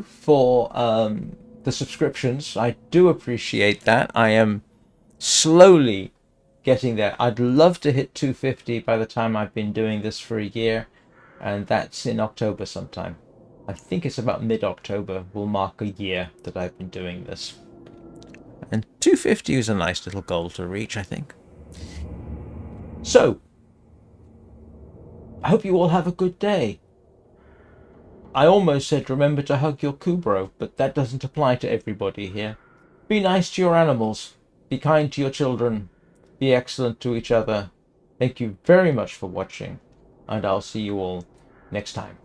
for the subscriptions. I do appreciate that. I am slowly getting there. I'd love to hit 250 by the time I've been doing this for a year, and that's in October sometime. I think it's about mid-October will mark a year that I've been doing this. And 250 is a nice little goal to reach, I think. So, I hope you all have a good day. I almost said remember to hug your Kubro, but that doesn't apply to everybody here. Be nice to your animals. Be kind to your children. Be excellent to each other. Thank you very much for watching, and I'll see you all next time.